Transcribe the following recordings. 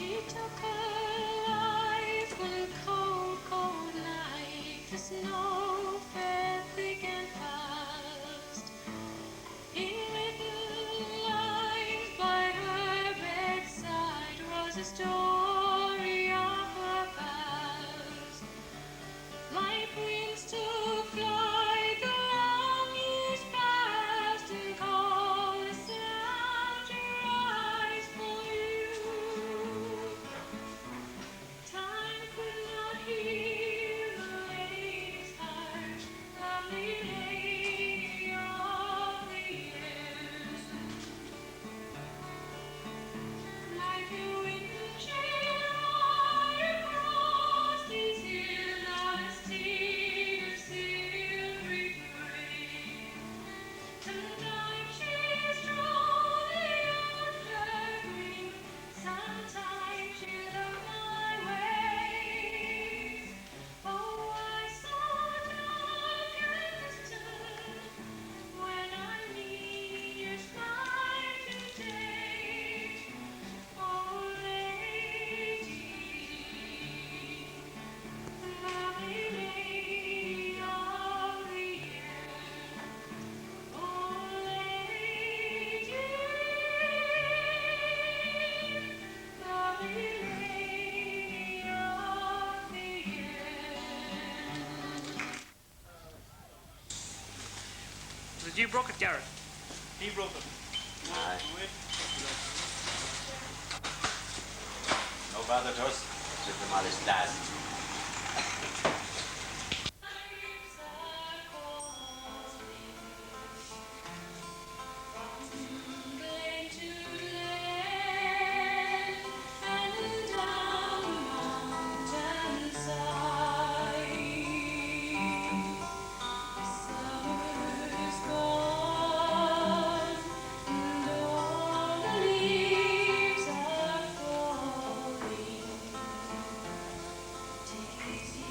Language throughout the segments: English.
She took her life one cold, cold night. The snow fell thick and fast. In written lines by her bedside was a story of her past. My prince took flight, the long years passed, and called a sound to rise for you. Time could not heal the lady's heart, lovely lady of the years. Like a wind chill right across these hills, not a steed of silvery gray. Sometimes she strode the evergreen, sometimes she looked my way. Oh, I saw dark and distant when I meet your smile today. Oh, lady, lovely lady of the year. Oh, lady, lovely lady of the year. Did you broke it, Garrett? He broke it. Aye. No bother to us. Just the modest dad. Lives are calling from glen to glen and down the mountainside. Summer's gone and all the leaves are falling. Daisy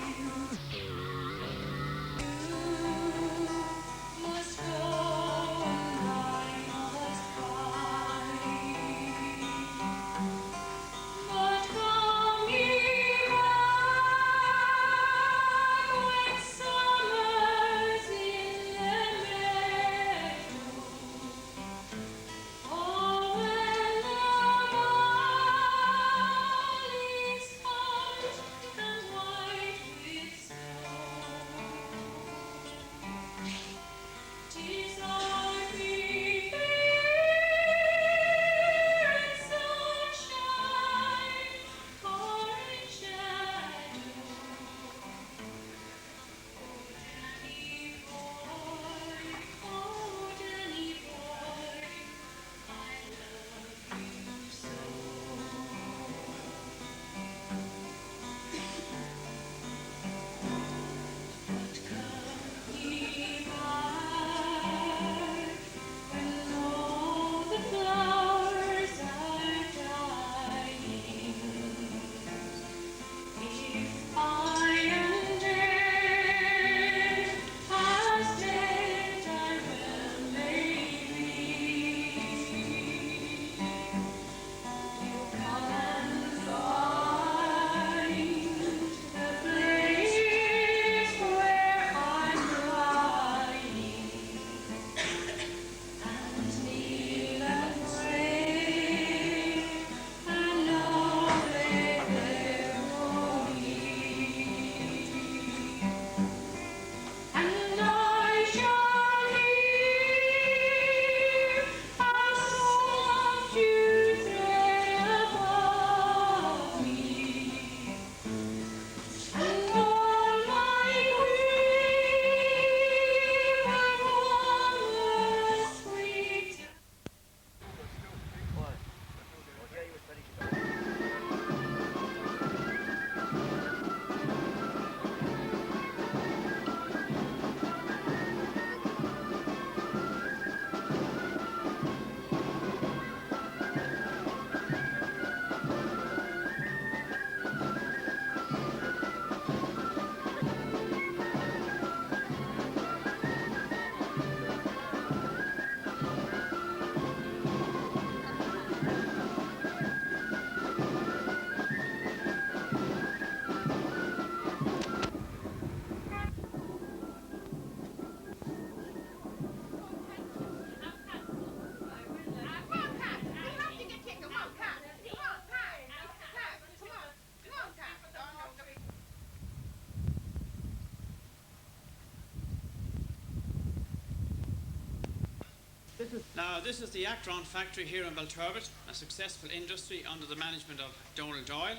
Now, this is the Acron factory here in Belturbet, a successful industry under the management of Donald Doyle,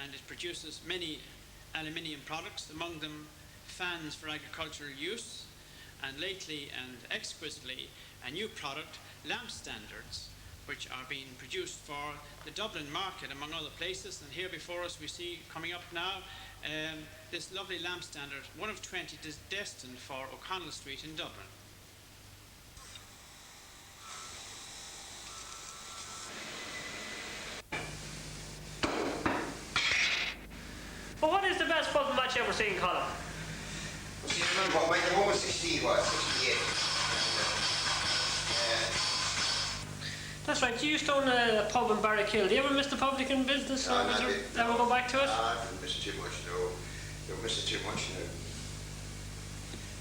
and it produces many aluminium products, among them fans for agricultural use, and lately and exquisitely a new product, lamp standards, which are being produced for the Dublin market, among other places. And here before us we see coming up now this lovely lamp standard, one of 20 destined for O'Connell Street in Dublin. Well, what is the best football match you ever seen, Colin? Well, my one was 68. That's right. You used to own a pub in Barrackhill. Do you ever miss the publican business? Or ever go back to it? I didn't miss it too much, no. Don't miss it too much, no.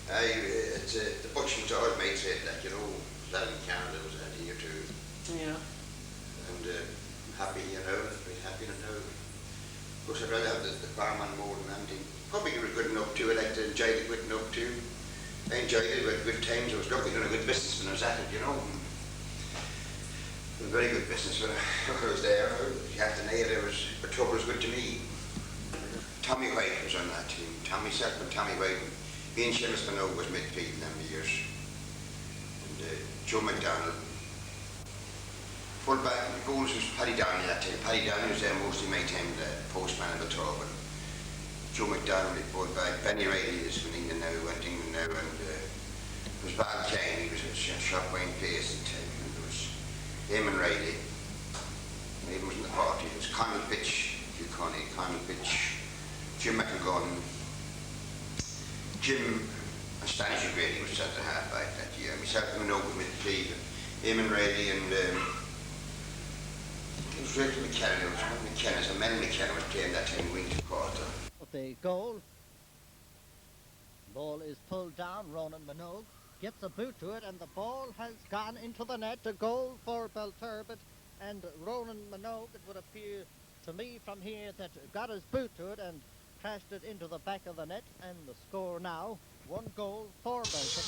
It's the butchering to old mates said that, you know, that in Canada was a year or two. Yeah. And I'm happy, you know, very happy to know. Of course, I'd rather have the barman more than anything. Probably you were good enough to it, I enjoyed it good enough too. I enjoyed it, but good times. I was lucky doing a good business when I was at it, you know. It was a very good business when I was there. You have to know it, but trouble was good to me. Tommy White was on that team. Tommy Self and Tommy White. Ian Seamus Minogue was midfield in them years. And Joe McDonald. Full-back, the goals was Paddy Downey that time. Paddy Downey was there most of my time, the postman in the tub. And Joe McDonald, the full-back. Benny Riley is in England now, went to England now. And it was Val Klein, he was a shop wine place at the time. And there was Eamon Riley. Eamon was in the party. It was Conall Pitch, Hugh Connie, Conall Pitch, Jim McElgunn, Jim Stanislaw Grady was centre half-back that year. Myself and Minogue with midfield. Eamon Riley and it was Rachel McCann. It was McCann, so Mel McCann was playing that time wing to quarter. The goal. Ball is pulled down. Ronan Minogue gets a boot to it, and the ball has gone into the net. A goal for Belturbet, and Ronan Minogue, it would appear to me from here, that got his boot to it and crashed it into the back of the net. And the score now, 1 goal for Belturbet.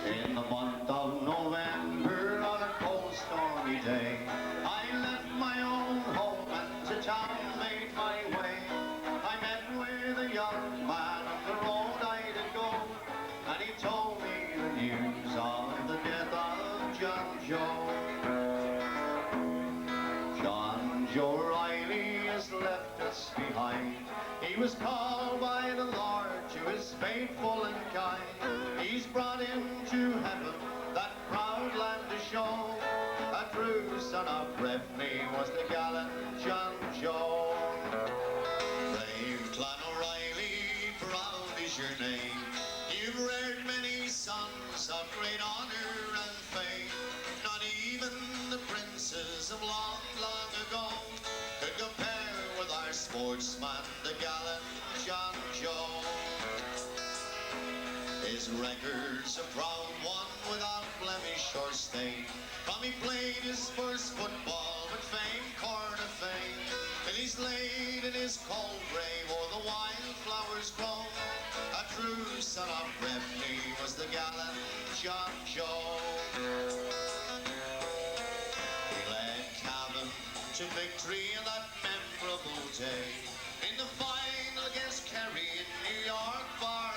In the month of November, on a cold stormy day, I left my own home and to town made my way. I met with a young man on the road I did go, and he told me the news of the death of John Joe. John Joe Riley has left us behind. He was called by the Lord to his faithful and kind. He's brought into heaven that proud land to show. A true son of Breffni was the gallant John Joe. Brave Clan O'Reilly, proud is your name. You've reared many sons of great honour and fame. Not even the princes of long, long ago could compare with our sportsman, the gallant John Joe. His record's a proud one without blemish or stain. From he played his first football with fame, corn of fame, till he's laid in his cold grave o'er the wildflowers grown. A true son of Breffni was the gallant John Joe. He led Cavan to victory in that memorable day, in the final against Gerry in New York Bar.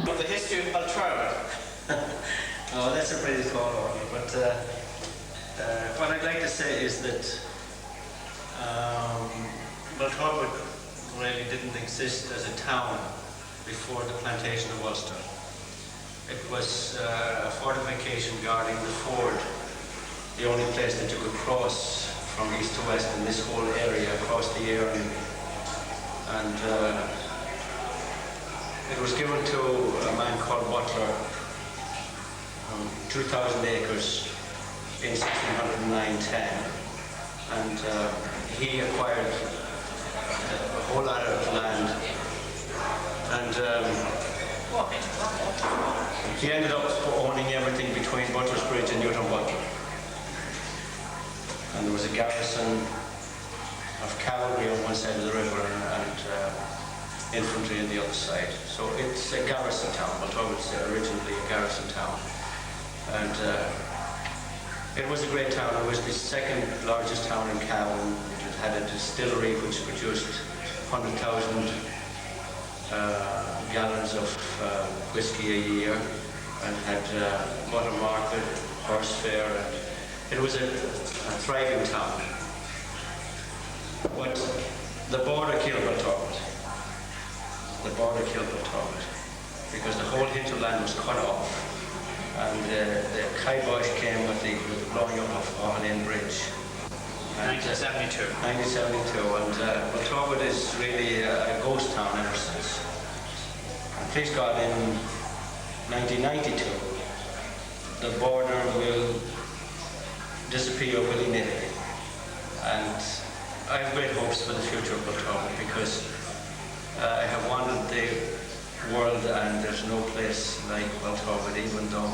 Of the history of Belturbet. Oh, that's a pretty tall order, but what I'd like to say is that Belturbet really didn't exist as a town before the plantation of Ulster. It was a fortification guarding the ford, the only place that you could cross from east to west in this whole area across the air, and it was given to a man called Butler, 2,000 acres in 1609-10, and he acquired a whole lot of land, and he ended up owning everything between Butlersbridge and Newton Butler. And there was a garrison of cavalry on one side of the river and infantry on the other side. So it's a garrison town. Belturbet was originally a garrison town. And it was a great town. It was the second largest town in Cavan. It had a distillery which produced 100,000 gallons of whiskey a year, and had butter market, horse fair, and it was a thriving town. But the border killed Belturbet. The border killed Belturbet because the whole hinterland was cut off, and the kibosh came with the blowing up of Auckland Bridge. 1972. 1972, and Belturbet is really a ghost town ever since. And please God, in 1992, the border will disappear willy-nilly. And I have great hopes for the future of Belturbet because I have wandered the world and there's no place like Belturbet, even though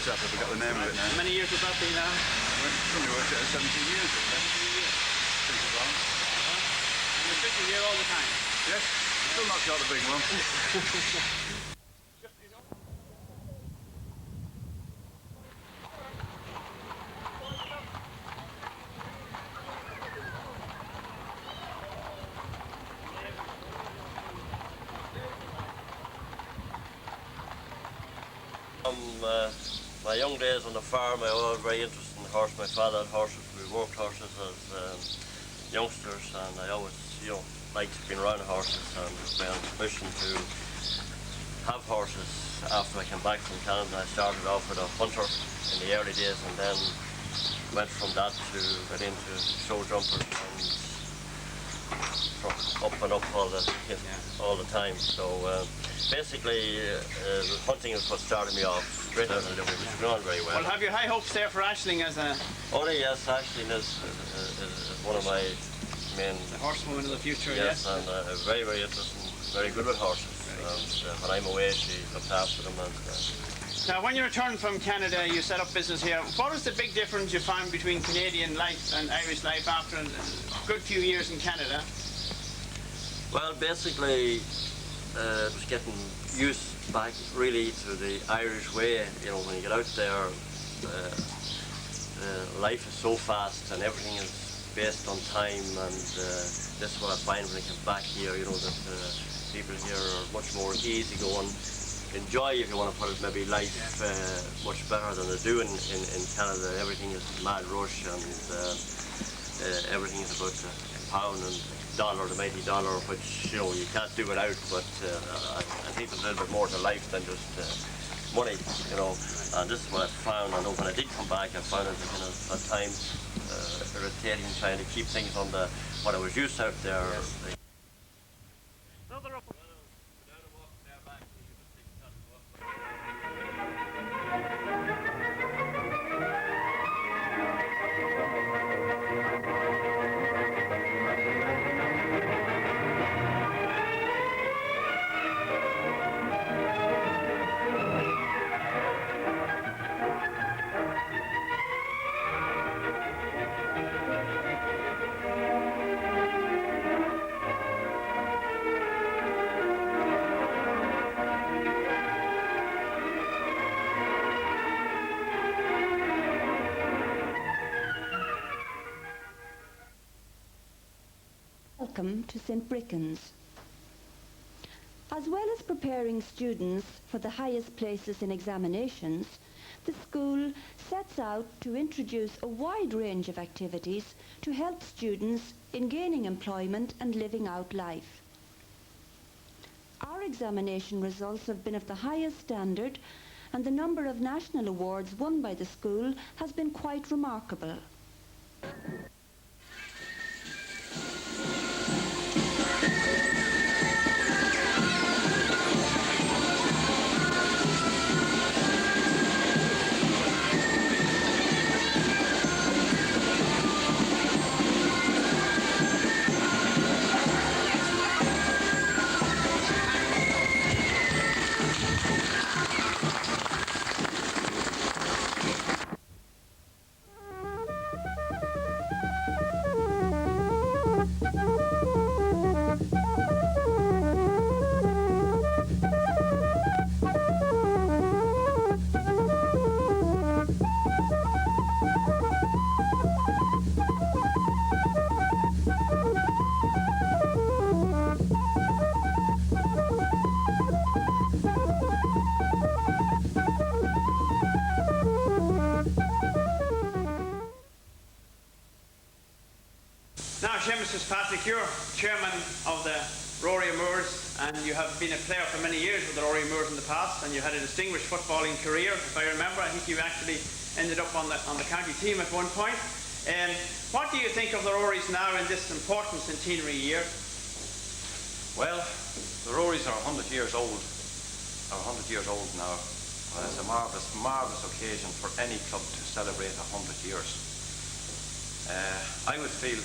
We got the name of it now. How many years would that be now? Somebody worked at 17 years. 17 years. Think it's long. And the fish is here all the time. Yes, still not got the big one. My young days on the farm, I was very interested in horse. My father had horses. We worked horses as youngsters, and I always, liked being around horses. And my ambition to have horses after I came back from Canada. I started off with a hunter in the early days, and then went from that to get into show jumpers and from up and up all the time. So basically, hunting is what started me off. Great, which is going very well. Well, have you high hopes there for Aisling as a... Oh yes, Aisling is one of my main... The horsewoman of the future, yes. And very, very interesting, very good with horses. And when I'm away, she looks after them. And, Now, when you returned from Canada, you set up business here. What was the big difference you found between Canadian life and Irish life after a good few years in Canada? Well, basically, it was getting used back really to the Irish way. When you get out there, life is so fast and everything is based on time, and this is what I find when I come back here, you know, that people here are much more easygoing. Enjoy, if you want to put it, maybe life much better than they do in Canada. Everything is mad rush, and everything is about a pound and dollar, the mighty dollar, which, you know, you can't do without, but I think there's a little bit more to life than just money, you know, and this is what I found. I know when I did come back, I found it kind of at times irritating, trying to keep things on what I was used to out there. Welcome to St. Bricken's. As well as preparing students for the highest places in examinations, the school sets out to introduce a wide range of activities to help students in gaining employment and living out life. Our examination results have been of the highest standard, and the number of national awards won by the school has been quite remarkable. Mrs. Patrick, you're chairman of the Rory Moors, and you have been a player for many years with the Rory Moors in the past, and you had a distinguished footballing career, if I remember. I think you actually ended up on the county team at one point. What do you think of the Rorys now in this important centenary year? Well, the Rorys are 100 years old, now. It's a marvellous occasion for any club to celebrate 100 years. I would feel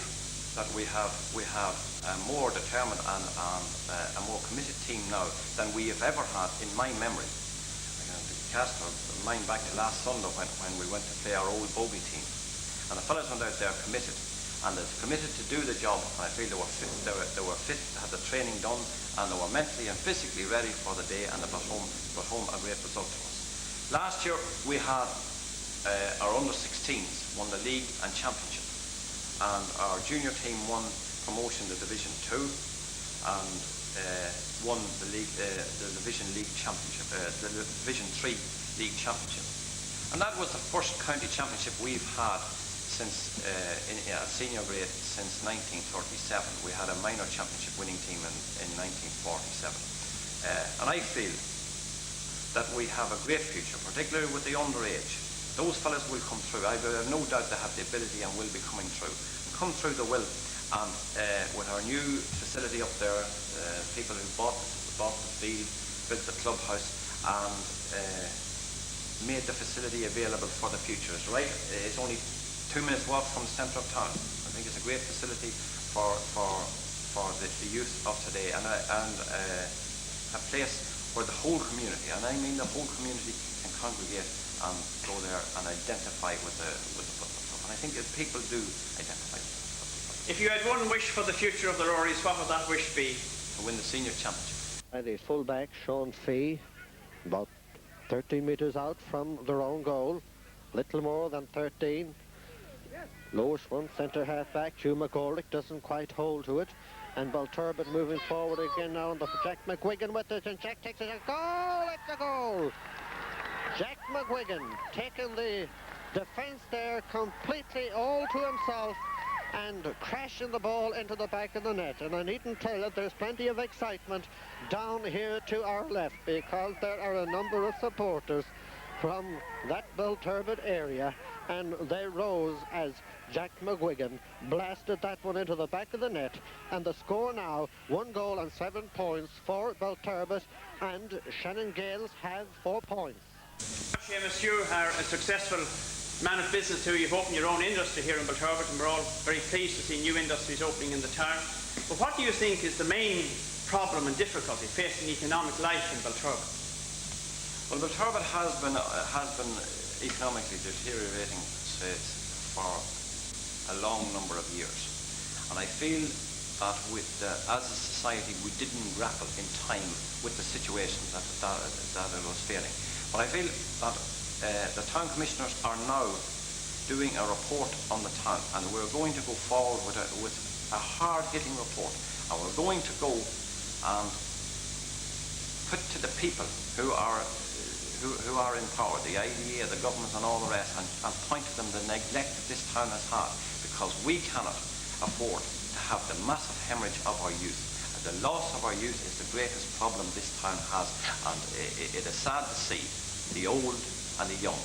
that we have a more determined and a more committed team now than we have ever had in my memory. I can cast my mind back to last Sunday when we went to play our old bogey team, and the fellas went out there committed, and they're committed to do the job. And I feel they were fit, had the training done, and they were mentally and physically ready for the day, and they brought home a great result to us. Last year we had our under-16s won the league and championship, and our junior team won promotion to Division 2 and won the Division League Championship, the Division 3 League Championship. And that was the first county championship we've had since in senior grade since 1937. We had a minor championship winning team in 1947. And I feel that we have a great future, particularly with the underage. Those fellas will come through. I have no doubt they have the ability and will be coming through. Come through the will. And with our new facility up there, people who bought the field, built the clubhouse, and made the facility available for the future. It's right. It's only 2 minutes walk from the centre of town. I think it's a great facility for the youth of today, and a place where the whole community, and I mean the whole community, can congregate and go there and identify with the football club. And I think that people do identify with the football club. If you had one wish for the future of the Rorys, what would that wish be? To win the senior championship. The fullback, Sean Fee, about 30 metres out from their own goal. little more than 13. Lowest one, centre half back, Hugh McCorrick doesn't quite hold to it. And Belturbet moving forward again now on the Jack McGuigan with it, and Jack takes it, a goal, it's a goal! Jack McGuigan taking the defence there completely all to himself and crashing the ball into the back of the net. And I needn't tell you there's plenty of excitement down here to our left, because there are a number of supporters from that Belturbet area, and they rose as Jack McGuigan blasted that one into the back of the net. And the score now, 1 goal and 7 points for Belturbet, and Shannon Gales have 4 points. Seamus, you are a successful man of business too. You've opened your own industry here in Belturbet, and we're all very pleased to see new industries opening in the town. But what do you think is the main problem and difficulty facing economic life in Belturbet? Well, Belturbet has been economically deteriorating, say, for a long number of years, and I feel that as a society we didn't grapple in time with the situation that it was facing. But I feel that the town commissioners are now doing a report on the town, and we're going to go forward with a hard-hitting report, and we're going to go and put to the people who are in power, the IDA, the government and all the rest, and point to them the neglect that this town has had, because we cannot afford to have the massive hemorrhage of our youth. The loss of our youth is the greatest problem this town has, and it is sad to see the old and the young.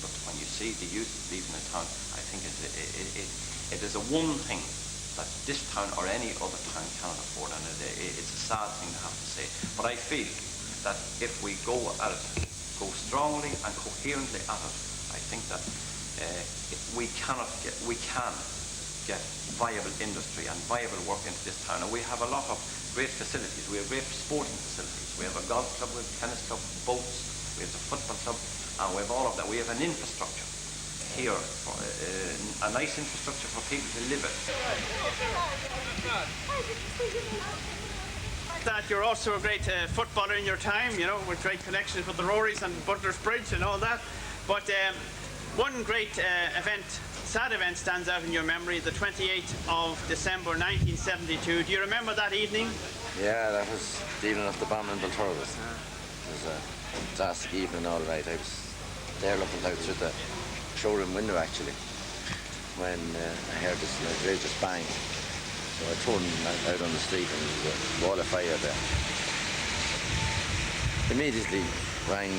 But when you see the youth leaving the town, I think it is the one thing that this town or any other town cannot afford, and it's a sad thing to have to say. But I feel that if we go at it, go strongly and coherently at it, I think that we can get viable industry and viable work into this town. And we have a lot of great facilities. We have great sporting facilities. We have a golf club, we have a tennis club, boats, we have the football club, and we have all of that. We have an infrastructure here, for, a nice infrastructure for people to live in. That you're also a great footballer in your time, you know, with great connections with the Rorys and Butlersbridge and all that. But one great sad event stands out in your memory, the 28th of December 1972. Do you remember that evening? Yeah, that was the evening of the bomb in Belturbet. It was a fantastic evening, all right. I was there looking out through the showroom window, actually, when I heard this outrageous bang. So I turned out on the street, and there was a wall of fire there. Immediately rang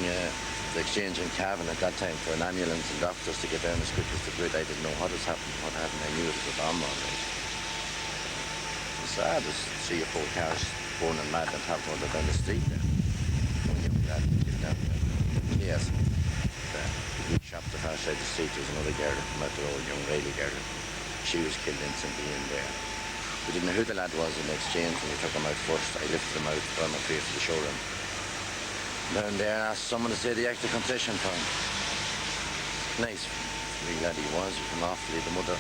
the exchange in Cavan at that time for an ambulance and doctors to get down as quick as they could. I didn't know what happened. I knew it was a bomb, all right. It was sad. There's 3 or 4 cars going and mad and top one down the street there. Yes. The shop the far side of the street, there was another girl that came out, the old young lady girl. She was killed instantly in there. We didn't know who the lad was in the exchange when we took him out first. I lifted him out, brought him up here to the showroom. Down there, I asked someone to say the act of contrition for him. Nice, wee lad he was. He came awfully. The mother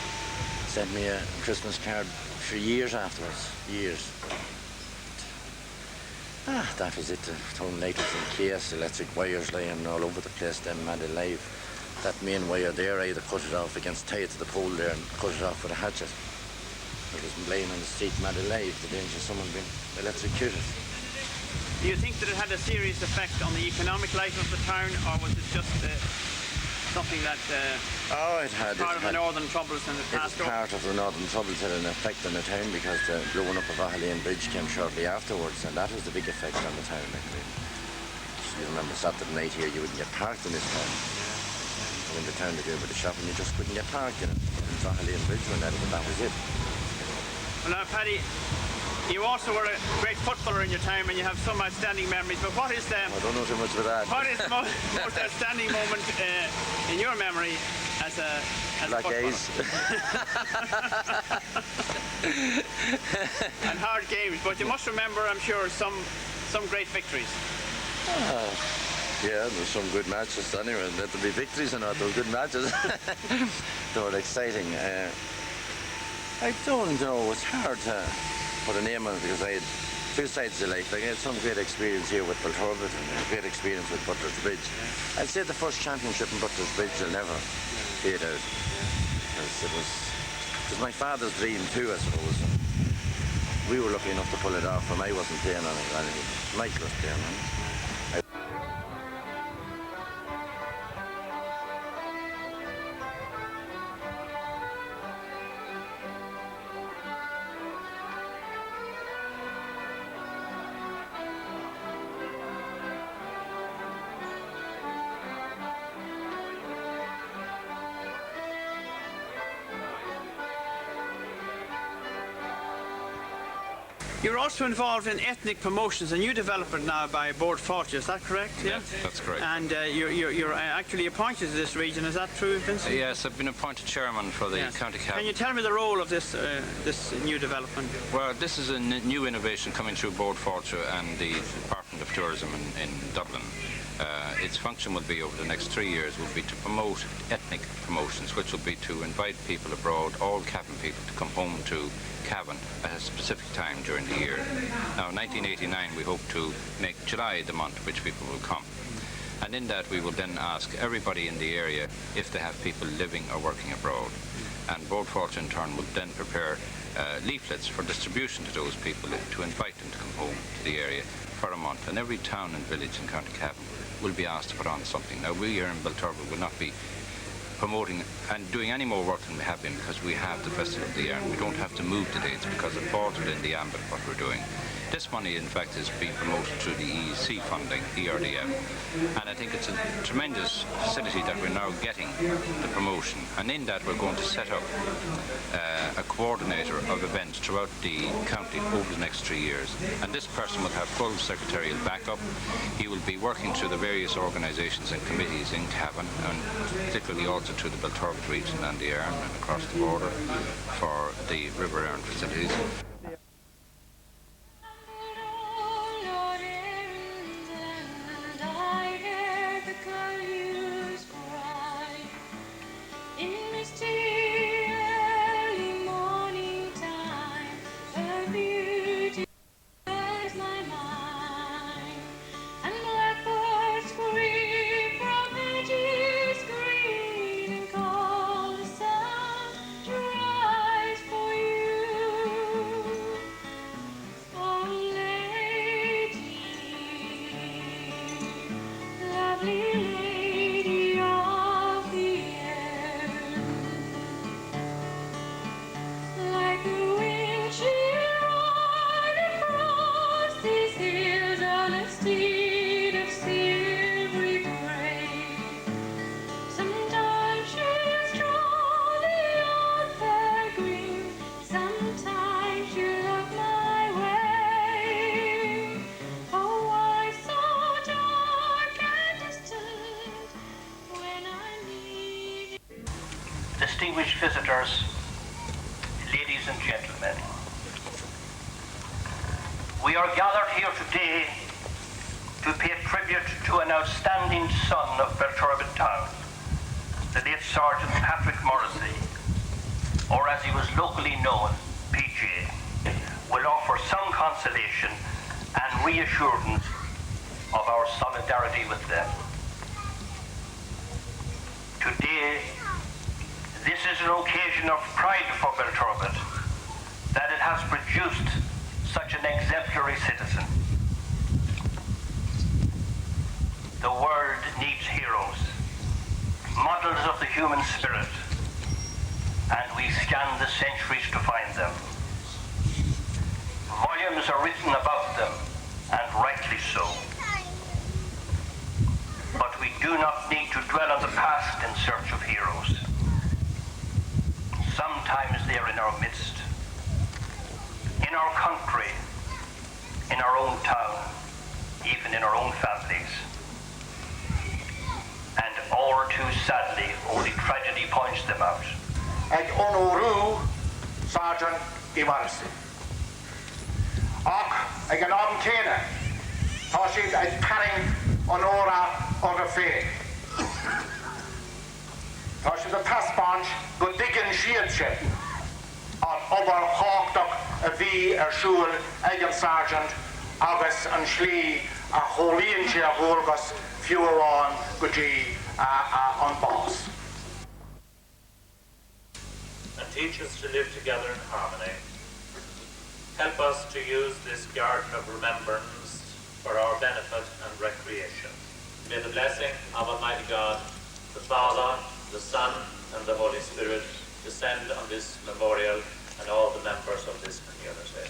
sent me a Christmas card for years afterwards. Years. That was it. The town light was in case, electric wires laying all over the place, them mad alive. That main wire there, I had to cut it off against, tie it to the pole there and cut it off with a hatchet. It was laying on the street mad alive, the danger of someone being electrocuted. Do you think that it had a serious effect on the economic life of the town, or was it just something that part of the northern troubles and it passed over? It was part of the northern troubles that had an effect on the town, because the blowing up of Ahalean Bridge came shortly afterwards, and that was the big effect on the town. You remember Saturday night here, you wouldn't get parked in this town. In the town to do a bit of shopping, you just couldn't get parked in it. Ahalean Bridge went out, but that was it. Well, now, Paddy, you also were a great footballer in your time, and you have some outstanding memories. But what is the? I don't know too much about that. What is the most outstanding moment in your memory as a Black footballer? A's. And hard games, but you must remember, I'm sure, some great victories. Yeah, there were some good matches anyway. There to be victories or not, they were good matches. They were exciting. I don't know, it's hard to put a name on it, because I had two sides of life. Like, I had some great experience here with Belturbet and a great experience with Butlersbridge. I'd say the first championship in Butlersbridge will never fade out. It was my father's dream too, I suppose. We were lucky enough to pull it off, and I wasn't playing on it. Michael was playing on it. You're also involved in ethnic promotions, a new development now by Board Fortune, is that correct? Yeah, that's correct. And you're actually appointed to this region, is that true, Vincent? Yes, I've been appointed chairman for the County Cabinet. Can you tell me the role of this new development? Well, this is a new innovation coming through Board Fortune and the Department of Tourism in Dublin. Its function will be, over the next 3 years, will be to promote ethnic promotions, which will be to invite people abroad, all Cavan people, to come home to Cavan at a specific time during the year. Now, in 1989, we hope to make July the month which people will come. And in that, we will then ask everybody in the area if they have people living or working abroad. And Board Fortune, in turn, will then prepare leaflets for distribution to those people to invite them to come home to the area for a month. And every town and village in County Cavan will be asked to put on something. Now, we here in Belturbet will not be promoting and doing any more work than we have been, because we have the Festival of the Year and we don't have to move the dates because it falls within the ambit of what we're doing. This money, in fact, is being promoted through the EEC funding, ERDF, and I think it's a tremendous facility that we're now getting the promotion. And in that, we're going to set up a coordinator of events throughout the county over the next 3 years. And this person will have full secretarial backup. He will be working through the various organisations and committees in Cavan, and particularly also through the Belturbet region and the Erne and across the border for the River Erne facilities. Distinguished visitors, ladies and gentlemen, we are gathered here today to pay tribute to an outstanding son of Belturbet Town, the late Sergeant Patrick Morrissey, or as he was locally known, PJ, will offer some consolation and reassurance of our solidarity with them. Today, this is an occasion of pride for Belturbet, that it has produced such an exemplary citizen. The world needs heroes, models of the human spirit, and we scan the centuries to find them. Volumes are written about them, and rightly so. But we do not need to dwell on the past in search of heroes. Sometimes they are in our midst, in our country, in our own town, even in our own families. And all too sadly, only tragedy points them out. Ag Onoru, Sergeant Iwarsi. Och, ag an Abn Kena, Toshid ag Paring Onora Ogafe. Toshid the Passpunch, go diggin shield ship, on over Hawkduck a bhí siúil Egan Sargent agus an slí a cholíonn sé a bhórgas fiú amháin go dtí an bás. And teach us to live together in harmony. Help us to use this garden of remembrance for our benefit and recreation. May the blessing of Almighty God, the Father, the Son, and the Holy Spirit descend on this memorial and all the members of this community.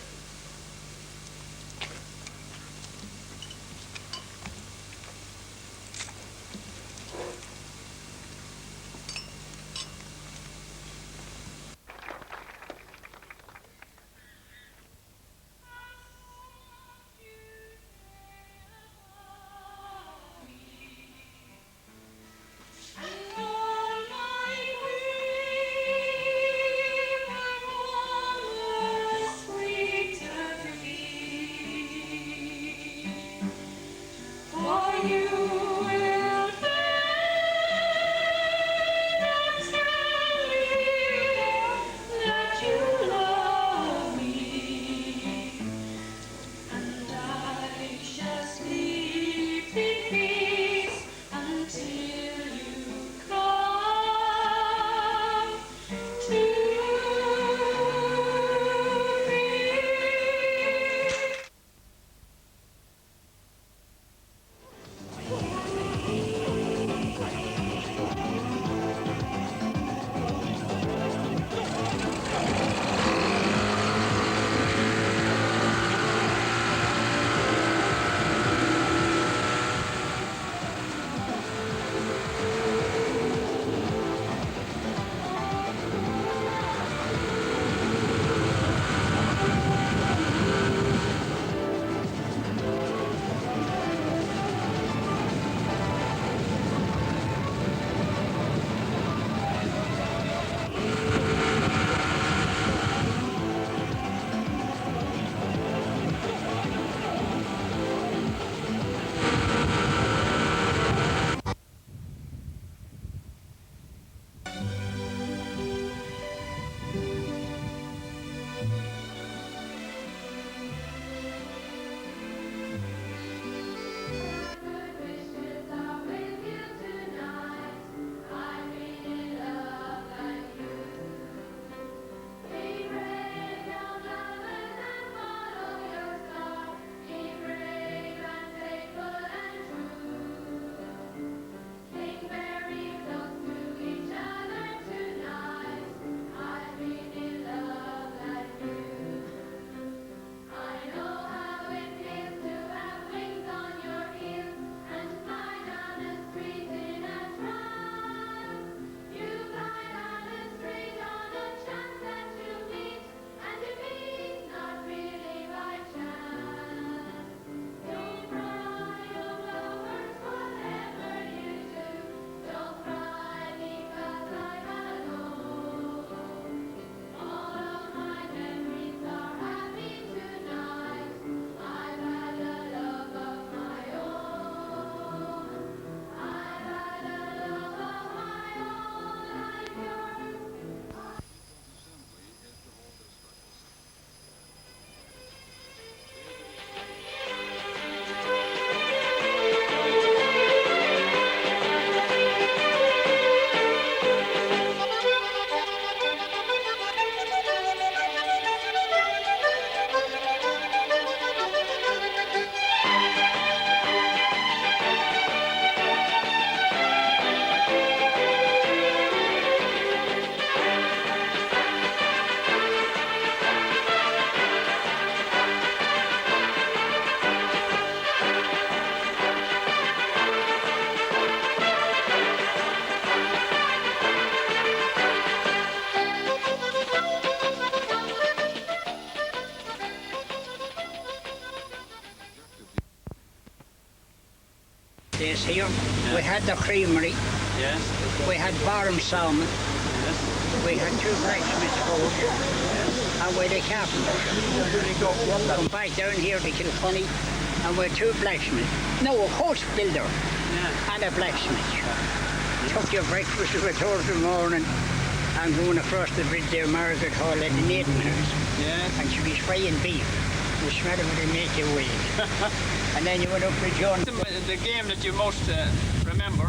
This here, we had the creamery, we had bottom salmon, we had 2 blacksmiths schools, and we had a carpenter. Come back down here to Kilfunny, and we had 2 blacksmiths. No, a horse builder and a blacksmith. Took your breakfast with Thursday morning, I'm going across the bridge there, Margaret Hall at the Nathan House. Yes. And she was frying beef. The smell of it would make you wait. And then you went up to John. The game that you most remember?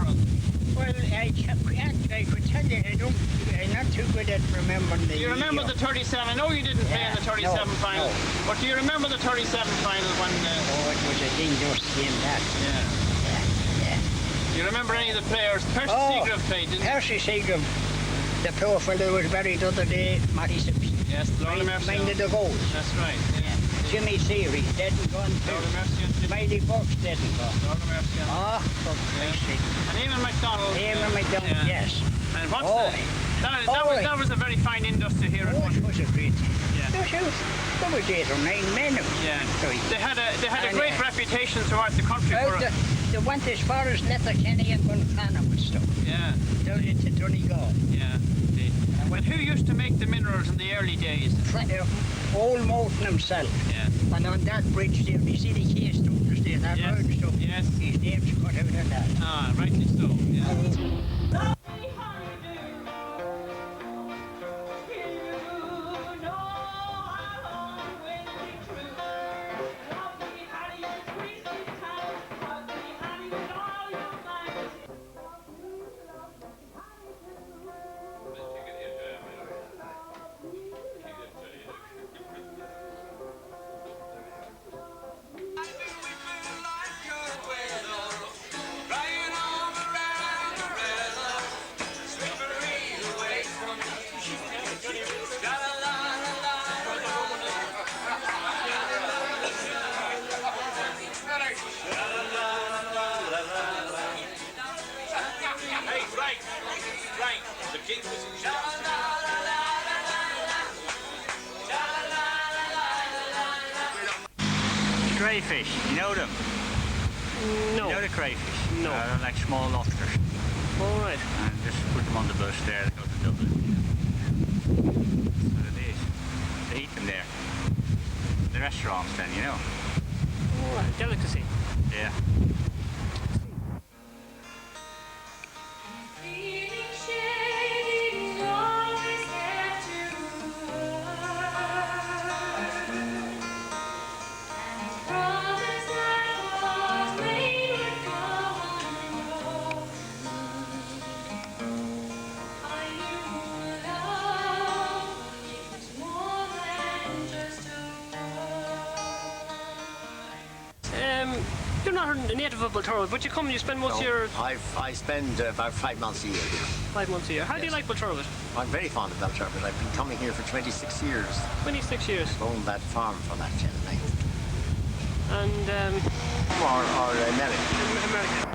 Well, I could tell you, I'm not too good at remembering the... Do you remember the 37? I know you didn't play in the 37 final, but do you remember the 37 final when... Oh, it was a dangerous game, that. Yeah. Do you remember any of the players? Percy Seagrove played, didn't he? Percy Seagrove, the poor fellow was buried the other day, Matty Simpson. Yes, minded the goals. That's right. Yeah. Jimmy Seary, dead and gone too. Miley Fox, dead and gone. Oh, for Christ's sake. And Eamon MacDonald. Eamon MacDonald, yes. And what's that was a very fine industry here at one. It was a great team. Yeah. There was 8 or 9 men. Yeah. They had a great reputation throughout the country. They went as far as Letterkenny and Gunfana with stuff. Yeah. Down into Donegal. Yeah. And who used to make the minerals in the early days? Old Moulton himself. Yeah. And on that bridge there, you see the keystones there, that road stuff. Yes. His name's cut out of that. Ah, rightly so. Yeah. Crayfish, you know them? No. You know the crayfish? No. They're like small lobsters. All right. And just put them on the bus there, they go to Dublin. That's what it is. They eat them there. The restaurants then, you know. All right, delicacy. Yeah. You're not a native of Belturbet, but you come and you spend most of your... I spend about 5 months a year here. 5 months a year. How do you like Belturbet? I'm very fond of Belturbet. I've been coming here for 26 years. 26 years? I've owned that farm for that 10 and 9. And... Or American. American.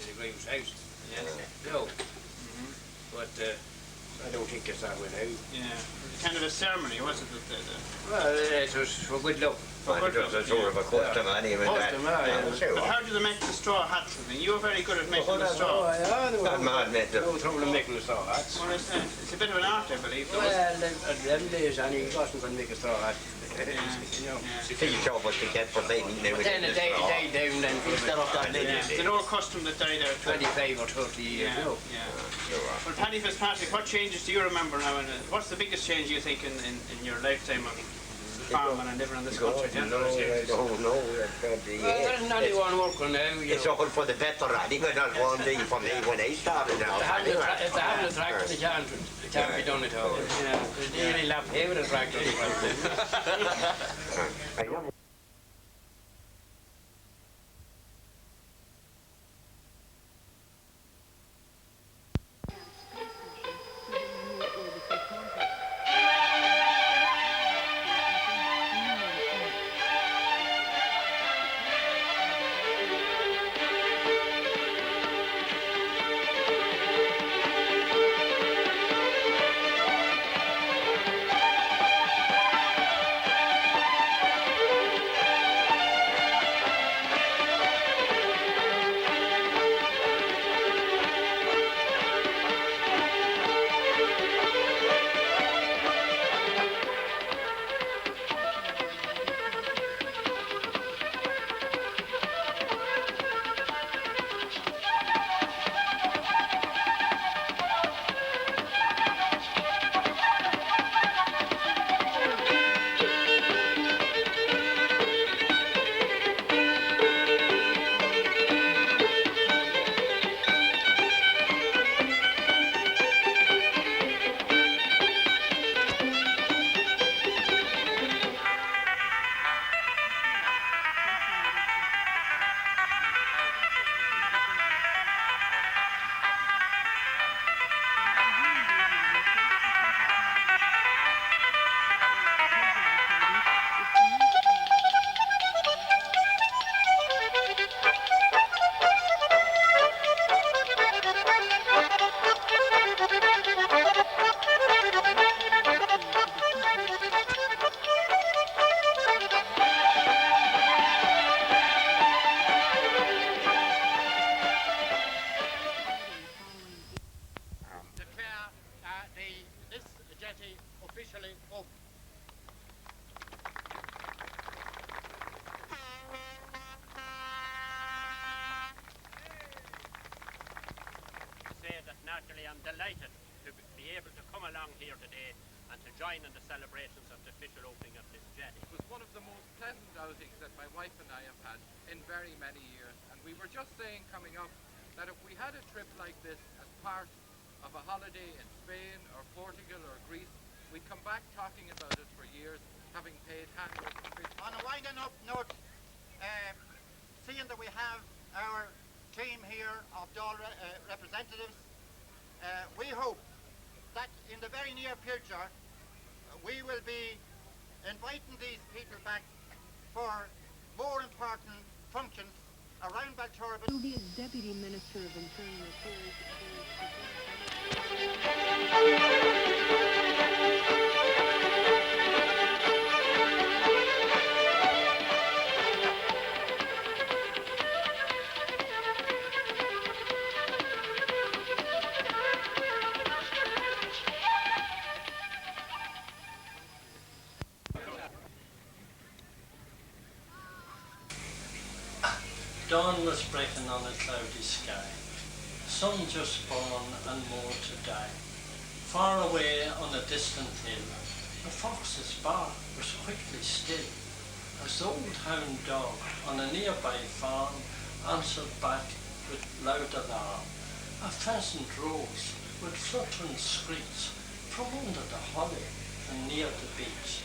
the groom's house. Yes. No. But I don't think it's that way now. Yeah. Kind of a ceremony, was it? Well, it was for good luck. For good luck. It's sort of a custom anyway. Custom, yeah. But how do they make the straw hats and things? You were very good at making the straw. That man made no trouble in making the straw hats. What is that? It's a bit of an art, I believe. Well, at them days, he wasn't going to make a straw hat. You know. You think you was to get for saving now. But then it died down then instead of that. It's an old custom that died out. 25 or 30 years ago. Yeah. Well, Paddy Fitzpatrick, what changes do you remember now? And what's the biggest change you think in your lifetime of farming and living in this country? I don't know. Well, there isn't anyone working now. It's all for the better anyway, not one thing for me when I started now. If they have a tractor, they can't be done at all. They really lap hay with a tractor. officially open. Say that naturally I'm delighted to be able to come along here today and to join in the celebrations of the official opening of this jetty. It was one of the most pleasant outings that my wife and I have had in very many years, and we were just saying coming up that if we had a trip like this as part of a holiday in Spain or Portugal or Greece, we'd come back talking about it for years, having paid handles. On a winding up note, seeing that we have our team here of Dáil representatives, we hope that in the very near future we will be inviting these people back for more important functions around Belturbet. The Deputy Minister of Internal Affairs. Dawn was breaking on a cloudy sky. Sun just born and more to die. Far away on a distant hill, a fox's bark was quickly still, as the old hound dog on a nearby farm answered back with loud alarm. A pheasant rose with fluttering screech from under the holly and near the beach.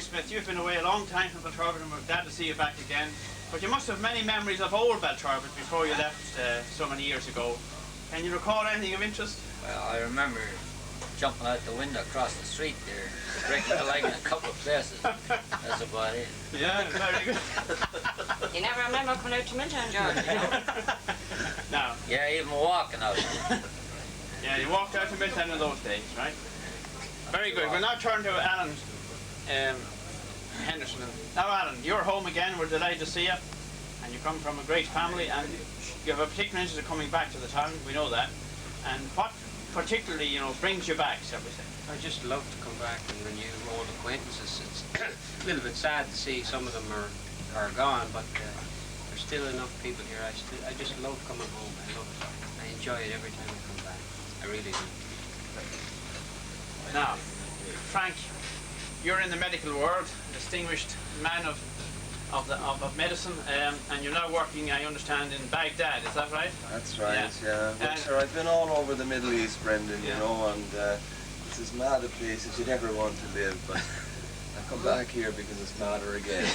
Smith, you've been away a long time from Belturbet and we're glad to see you back again. But you must have many memories of old Belturbet before you left so many years ago. Can you recall anything of interest? Well, I remember jumping out the window across the street there, breaking the leg in a couple of places. That's about it. Yeah, very good. You never remember coming out to Midtown, George, you know? No. Yeah, even walking out. Yeah, you walked out to Midtown in those days, right? Very good. We'll now turn to Alan Henderson. Now, Alan, you're home again. We're delighted to see you. And you come from a great family, and you have a particular interest in coming back to the town. We know that. And what particularly, you know, brings you back, shall we say? I just love to come back and renew old acquaintances. It's a little bit sad to see some of them are gone, but there's still enough people here. I just love coming home. I love it. I enjoy it every time I come back. I really do. Now, Frank, you're in the medical world, distinguished man of medicine, and you're now working, I understand, in Baghdad. Is that right? That's right. Yeah. But sure, I've been all over the Middle East, Brendan. You know, and it's as mad a place as you'd ever want to live. But I come back here because it's madder again.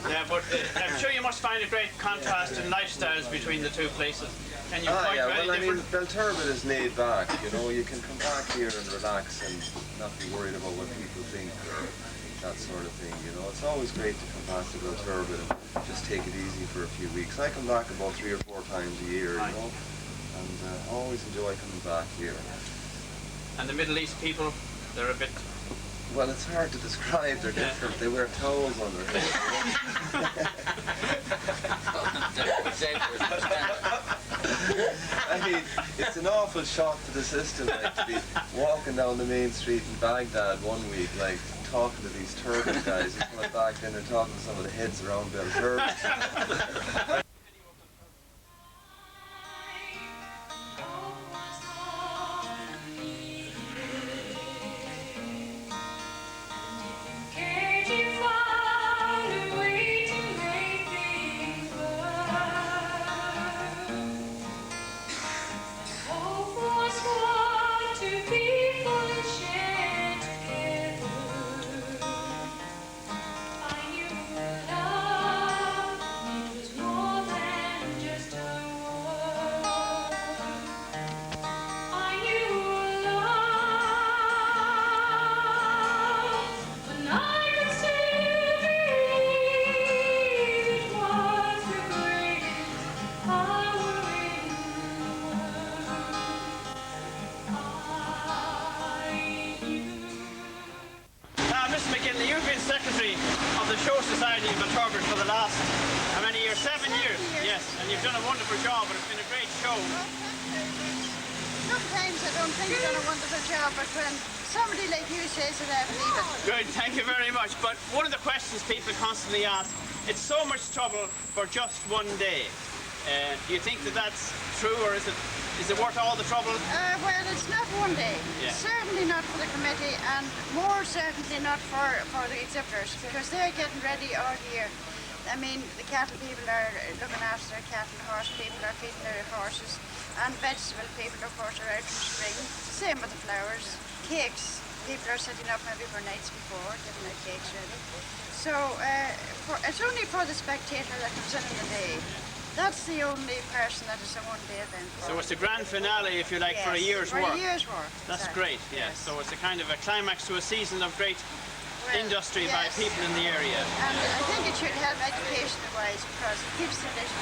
Yeah, but I'm sure you must find a great contrast in lifestyles between the two places. Can you point to any difference? Belturbet is laid back. You know, you can come back here and relax and not be worried about what people think or that sort of thing. You know, it's always great to come back to Belturbet and just take it easy for a few weeks. I come back about 3 or 4 times a year, you know, and I always enjoy coming back here. And the Middle East people, they're a bit... Well, it's hard to describe. They're different. They wear towels on their head. I mean, it's an awful shock to the system, like, to be walking down the main street in Baghdad one week, like, talking to these Turkish guys who come back then they're talking to some of the heads around Belturbet. You've done a wonderful job, but it's been a great show. Sometimes I don't think you've done a wonderful job, but when somebody like you says it, I believe it. Good, thank you very much. But one of the questions people constantly ask, it's so much trouble for just one day. Do you think that that's true, or is it worth all the trouble? Well, it's not one day. Yeah. Certainly not for the committee, and more certainly not for the exhibitors, because they're getting ready all year. I mean, the cattle people are looking after their cattle, horse people are feeding their horses, and vegetable people, of course, are out in the spring. Same with the flowers. Cakes, people are setting up maybe for nights before, getting their cakes ready. So it's only for the spectator that comes in the day. That's the only person that is a one-day event for. So it's the grand finale, if you like, yes, for a year's work. For a year's work. That's exactly. great, yes. So it's a kind of a climax to a season of great industry yes. by people in the area. And I think it should help education-wise because it keeps traditions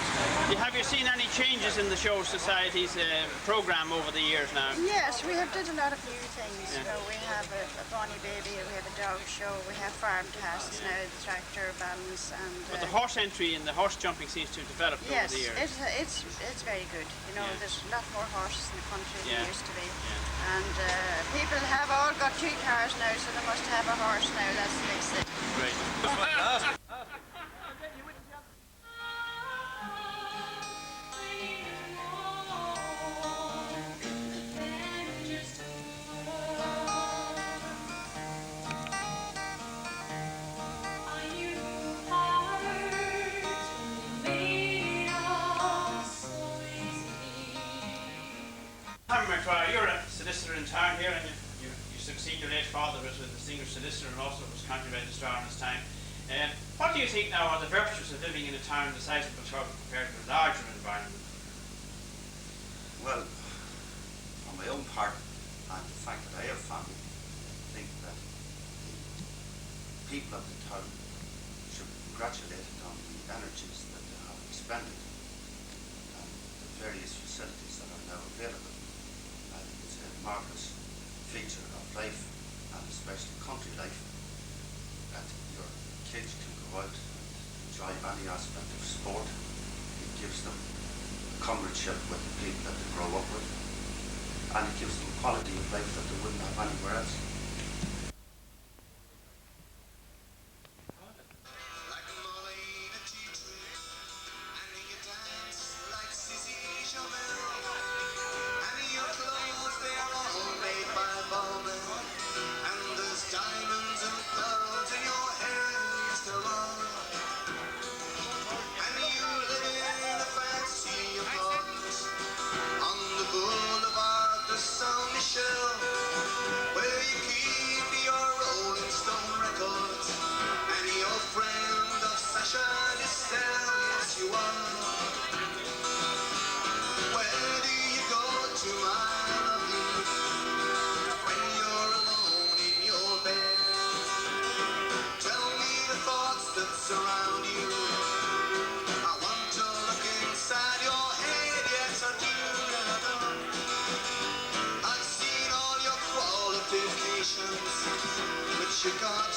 going. Have you seen any changes in the Show Society's programme over the years now? Yes, we have did a lot of new things. Yeah. You know, we have a Bonnie Baby, we have a dog show, we have farm tasks now, the tractor balance, and... But the horse entry and the horse jumping seems to have developed over the years. Yes, it's very good. You know, there's a lot more horses in the country than there used to be. And people have all got 2 cars now, so they must have a horse now. That's the next thing. Great. You're a solicitor in town here, and you succeed your late father was a distinguished solicitor and also was county registrar in his time. What do you think now are the virtues of living in a town the size of Belturbet compared to a larger environment? Well, on my own part, and the fact that I have family, I think that the people of the town should be congratulated on the energies that they have expended and the various facilities that are now available. It's a marvellous feature of life, and especially country life, that your kids can go out and enjoy any aspect of sport. It gives them comradeship with the people that they grow up with, and it gives them quality of life that they wouldn't have anywhere else. You got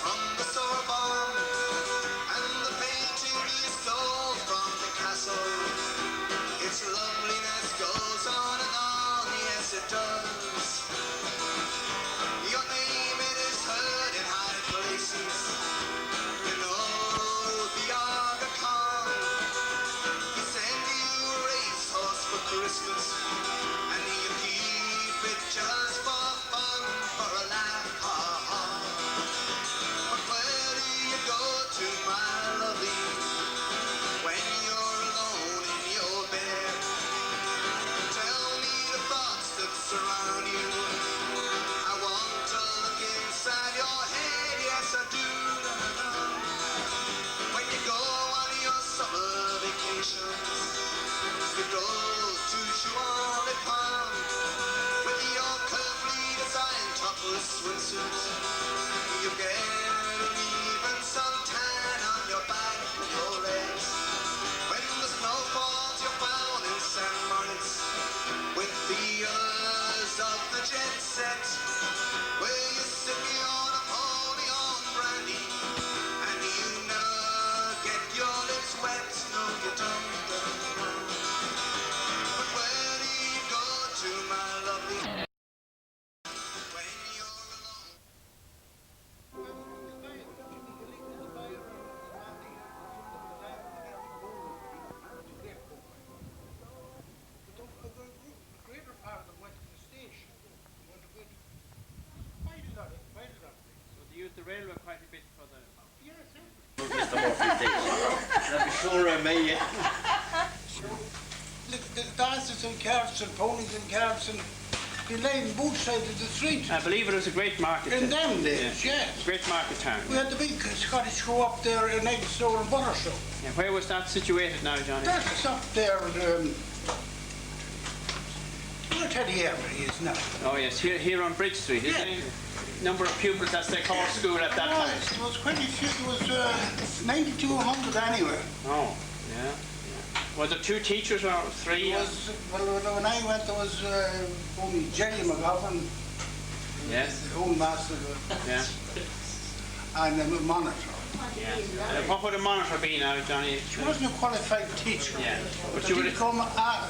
from the Sorbonne, and the painting you stole from the castle. Its loveliness goes on and on, yes it does. Your name it is heard in high places. You know the Aga Khan, he sent you a racehorse for Christmas, and you keep it just for fun, for a laugh. You get even some tan on your back and your legs. When the snow falls, you're found in St. Moritz with the ears of the jet set, where you sip on a pony on brandy, and you never get your lips wet. No, you don't. But where do you go to, my lovely? The railway quite a bit for the... Mr. Murphy thinks. I'll be sure I may. The dances and carts and ponies and carts and they lay in both sides of the street. I believe it was a great market. In them days, yeah. Great market town. We had the big Scottish show up there in egg store and butter show. Yeah, where was that situated now, Johnny? That's up there. I'll tell you where he is now. Oh yes, here on Bridge Street, isn't it? Number of pupils, that's their core school at that time. It was quite a few, it was 9,200 anyway. Oh, yeah. Was there 2 teachers or 3? Well, when I went, there was only Gerry McGovern, yes, the old master, yeah, and a monitor. Yeah. What would a monitor be now, Johnny? She wasn't a qualified teacher. Yeah. But she would come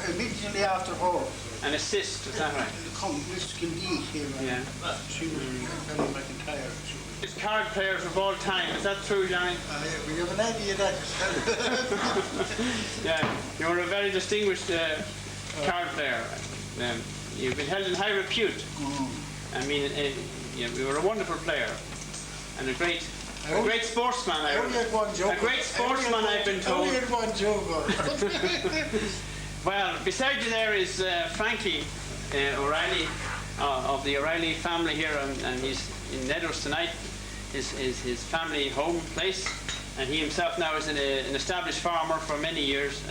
immediately after her. An assist, is that right? Come, Miss Kildee came in. Yeah. She was Penny McIntyre. It's card players of all time, is that true, Johnny? We have an idea of that. Yeah, you were a very distinguished card player. You've been held in high repute. I mean, you were a wonderful player and a great sportsman. A great sportsman, I've been told. Only had one joke. Well, beside you there is Frankie O'Reilly, of the O'Reilly family here, and he's in Neddos tonight. Is his family home place, and he himself now is an established farmer for many years,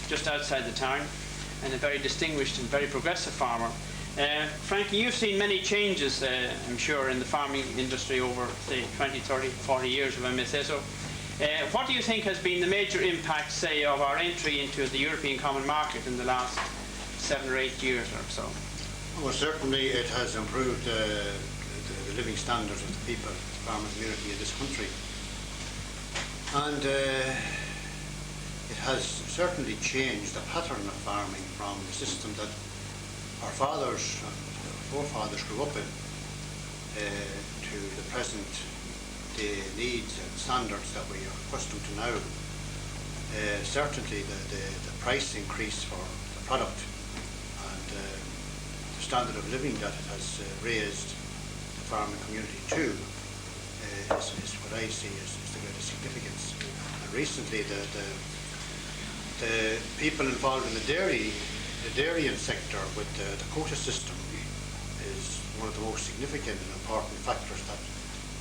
just outside the town, and a very distinguished and very progressive farmer. Frankie, you've seen many changes, I'm sure, in the farming industry over, say, 20, 30, 40 years, if I may say so. What do you think has been the major impact, say, of our entry into the European Common Market in the last 7 or 8 years or so? Well, certainly it has improved the living standards of the people, the farming community in this country. And it has certainly changed the pattern of farming from the system that our fathers and forefathers grew up in to the present day needs and standards that we are accustomed to now. Certainly the price increase for the product and the standard of living that it has raised the farming community to is what I see as the greatest significance. And recently the people involved in the dairying sector with the quota system is one of the most significant and important factors that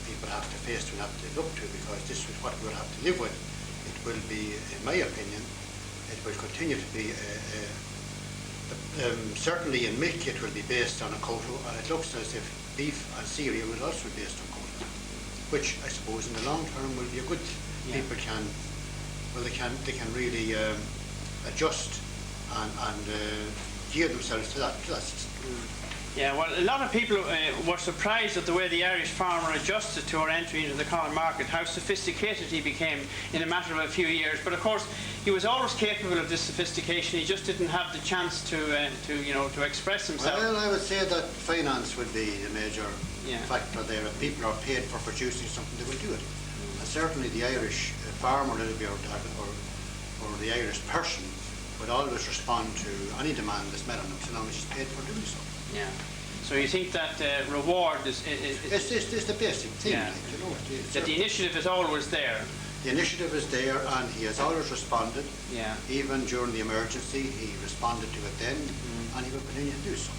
people have to face and have to live up to, because this is what we'll have to live with. It will be, in my opinion, it will continue to be certainly in milk it will be based on a quota, and it looks as if beef and cereal will also be based on quota, which I suppose in the long term will be a good. Yeah. People can, well, they can really adjust and gear themselves to that system. Yeah, well, a lot of people were surprised at the way the Irish farmer adjusted to our entry into the common market, how sophisticated he became in a matter of a few years. But of course, he was always capable of this sophistication. He just didn't have the chance to express himself. Well, I would say that finance would be the major factor there. If people are paid for producing something, they will do it. And certainly, the Irish farmer, or the Irish person, would always respond to any demand that's met on them, so long as he's paid for doing so. Yeah. So you think that reward is it's the basic thing. Yeah. Like, you know, that the initiative is always there. The initiative is there, and he has always responded. Yeah. Even during the emergency, he responded to it then, and he will continue to do so.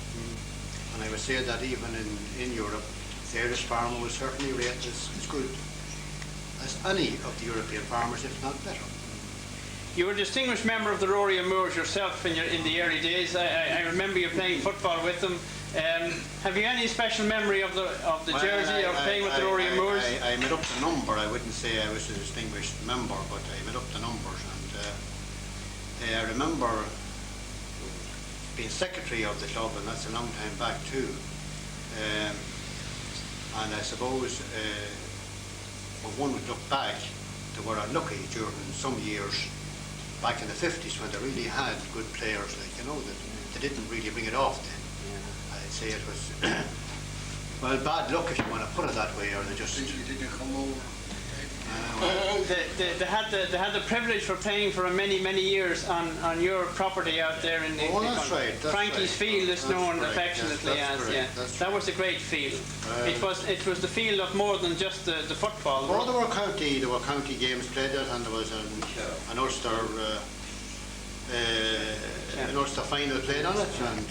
And I would say that even in Europe, the Irish farmer was certainly rated as good as any of the European farmers, if not better. You were a distinguished member of the Rory and Moors yourself in the early days. I remember you playing football with them. Have you any special memory of the jersey or playing with the Rory and Moors? I made up the number. I wouldn't say I was a distinguished member, but I made up the numbers. And I remember being secretary of the club, and that's a long time back too. And I suppose when one would look back, they were unlucky during some years back in the 50s when they really had good players, like, you know, that they didn't really bring it off then. Yeah. I'd say it was, well, bad luck if you want to put it that way, or they just... Did you come over? They had the privilege for playing for many years on your property out there in the that's right. Frankie's Field is known affectionately yes, as. Yeah, that was a great field. It was the field of more than just the football. Well, there were county games played at, and there was an Ulster final played on it, and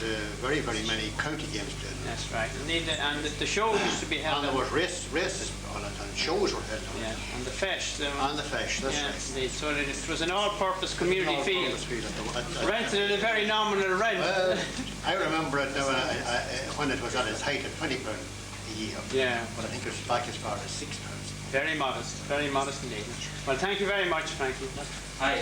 very many county games played on it. That's right. And the shows used to be held. And there was races on it, and shows were held on it. Yeah, and the fesh. And the fesh, that's right. So it was an all-purpose community field. Rented at a very nominal rent. Well, I remember it now when it was at its height at £20 a year. Yeah. But I think it was back as far as £6. Very modest indeed. Well, thank you very much, Frankie. Hi.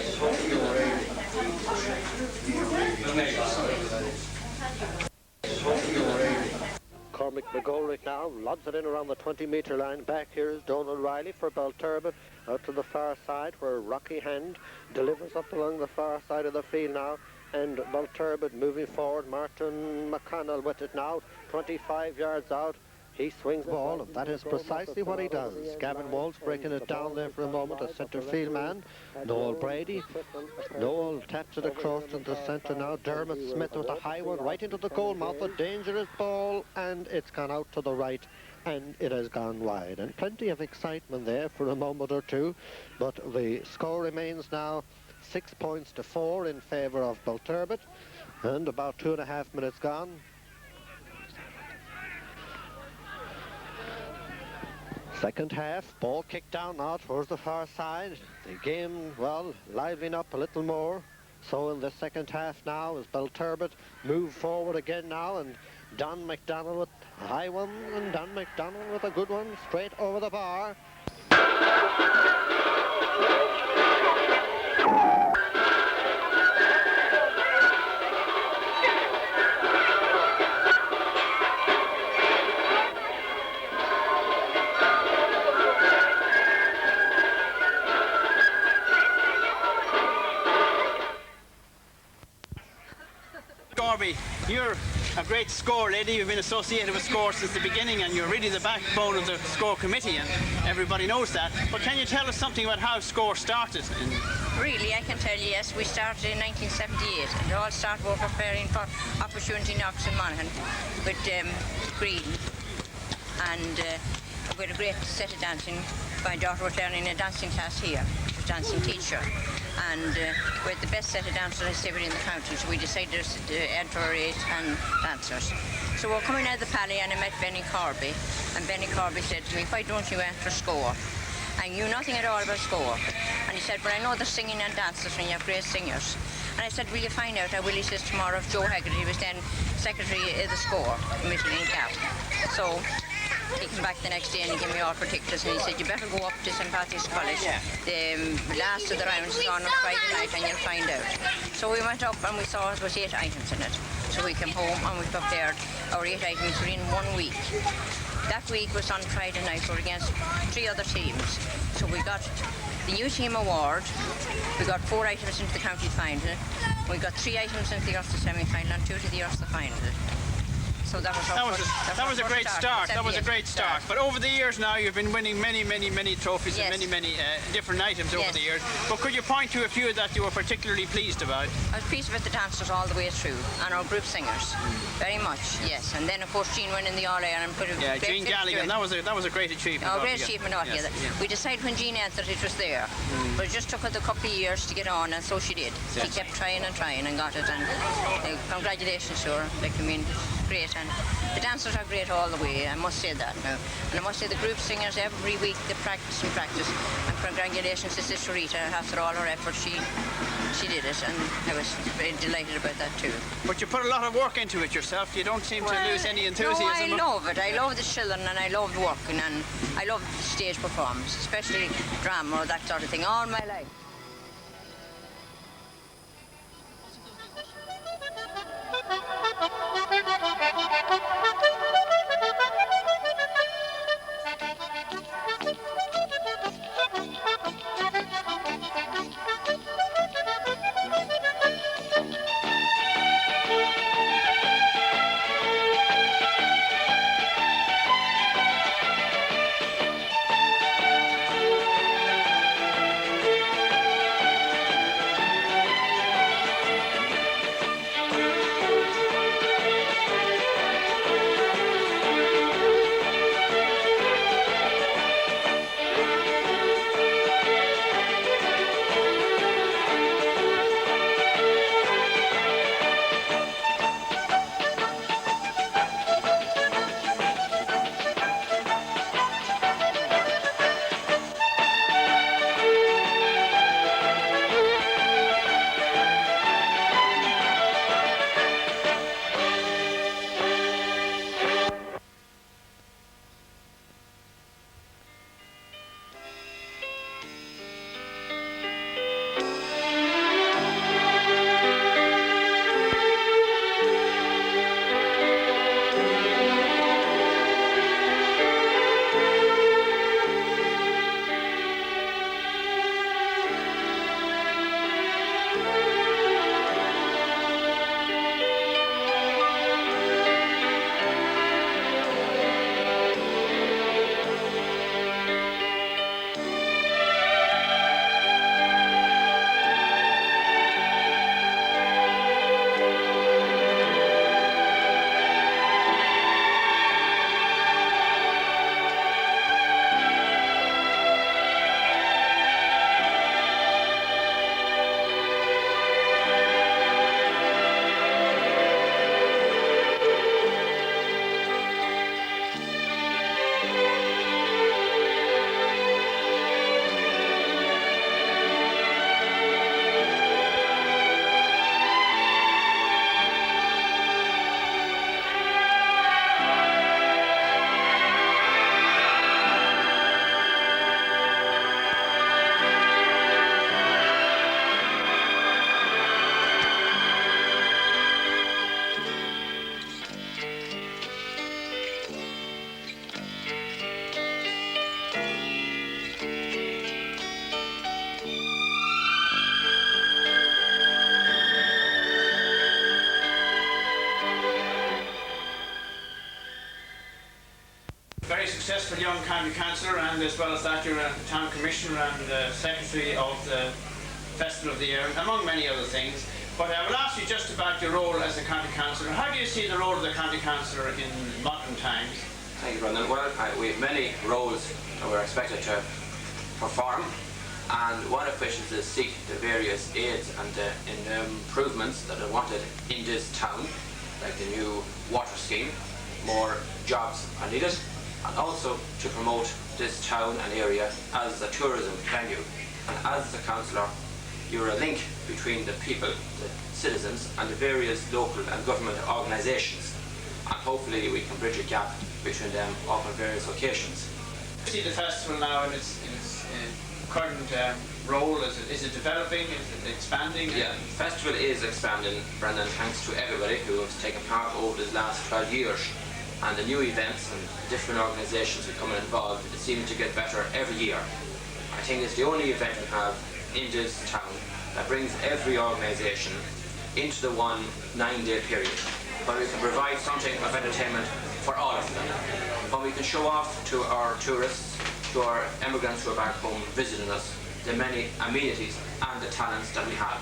Cormac McGolrick now lods it in around the 20-metre line. Back here is Donald Riley for Belturbet. Out to the far side where Rocky Hand delivers up along the far side of the field now. And Belturbet moving forward. Martin McCannell with it now. 25 yards out. He swings the ball, and that is precisely what he does. Gavin Walsh breaking it down there for a moment, a centre field man. Noel Brady. Noel taps it across into centre now. Dermot Smith with a high one right into the goal mouth. A dangerous ball, and it's gone out to the right, and it has gone wide. And plenty of excitement there for a moment or two, but the score remains now 6 points to 4 in favour of Belturbet, and about 2.5 minutes gone. Second half, ball kicked down now towards the far side. The game, well, livening up a little more. So in the second half now, as Belturbet move forward again now, and Don McDonald with a high one, and Don McDonald with a good one, straight over the bar. Gorby, you're a great Scor lady. You've been associated with Scor since the beginning, and you're really the backbone of the Scor committee, and everybody knows that. But can you tell us something about how Scor started? Really, I can tell you, yes, we started in 1978. It all started with preparing for Opportunity Knocks in Monaghan with Green. And we had a great set of dancing. My daughter was learning a dancing class here, she was a dancing teacher. And we had the best set of dancers ever in the county, so we decided to add to our 8 dancers. So we're coming out of the Pally, and I met Benny Corby, and Benny Corby said to me, "Why don't you enter Scor?" I knew nothing at all about Scor. And he said, "But I know the singing and dancers, and you have great singers." And I said, "Will you find out?" I will. He says tomorrow if Joe Haggerty was then secretary of the Scor committee in Cap. So he came back the next day and he gave me all particulars, and he said, "You better go up to St. Patrick's College. The last of the rounds is on Friday night, and you'll find out." So we went up and we saw it was 8 items in it. So we came home and we prepared our 8 items within 1 week. That week was on Friday night. We were against 3 other teams. So we got the new team award. We got 4 items into the county final. We got 3 items into the Ulster semi-final and 2 to the Ulster final. So that was a great start. That was a great start. But over the years now, you've been winning many trophies, yes, and many different items over the years. But could you point to a few that you were particularly pleased about? I was pleased with the dancers all the way through, and our group singers, very much, yes. And then of course Jean winning the All-Ireland. Yeah, Jean Galligan. That was a great achievement. Oh, great achievement altogether. Yes. We decided when Jean entered it was there, but it just took her a couple of years to get on, and so she did. She kept trying and trying and got it. And congratulations to her. Like, I mean, great. And the dancers are great all the way, I must say that now. And I must say the group singers, every week they practice and practice. And congratulations to Sister Rita. After all her effort, she did it, and I was very delighted about that too. But you put a lot of work into it yourself. You don't seem to lose any enthusiasm. No, I love it. I love the children, and I love working, and I love stage performance, especially drama or that sort of thing, all my life. successful young county councillor, and as well as that you're a town commissioner and secretary of the Festival of the Year, among many other things. But I will ask you just about your role as a county councillor. How do you see the role of the county councillor in modern times? Thank you, Brendan. Well, we have many roles that we're expected to perform, and one of which is to seek the various aids and improvements that are wanted in this town, like the new water scheme. More jobs are needed, and also to promote this town and area as a tourism venue. And as a councillor, you're a link between the people, the citizens, and the various local and government organisations. And hopefully we can bridge a gap between them on various occasions. See the festival now in its current role? Is it developing? Is it expanding? Yeah, the festival is expanding, Brendan, thanks to everybody who has taken part over the last 12 years. And the new events and different organisations who come involved, it seems to get better every year. I think it's the only event we have in this town that brings every organisation into the one 9-day period, where we can provide something of entertainment for all of them. When we can show off to our tourists, to our immigrants who are back home visiting us, the many amenities and the talents that we have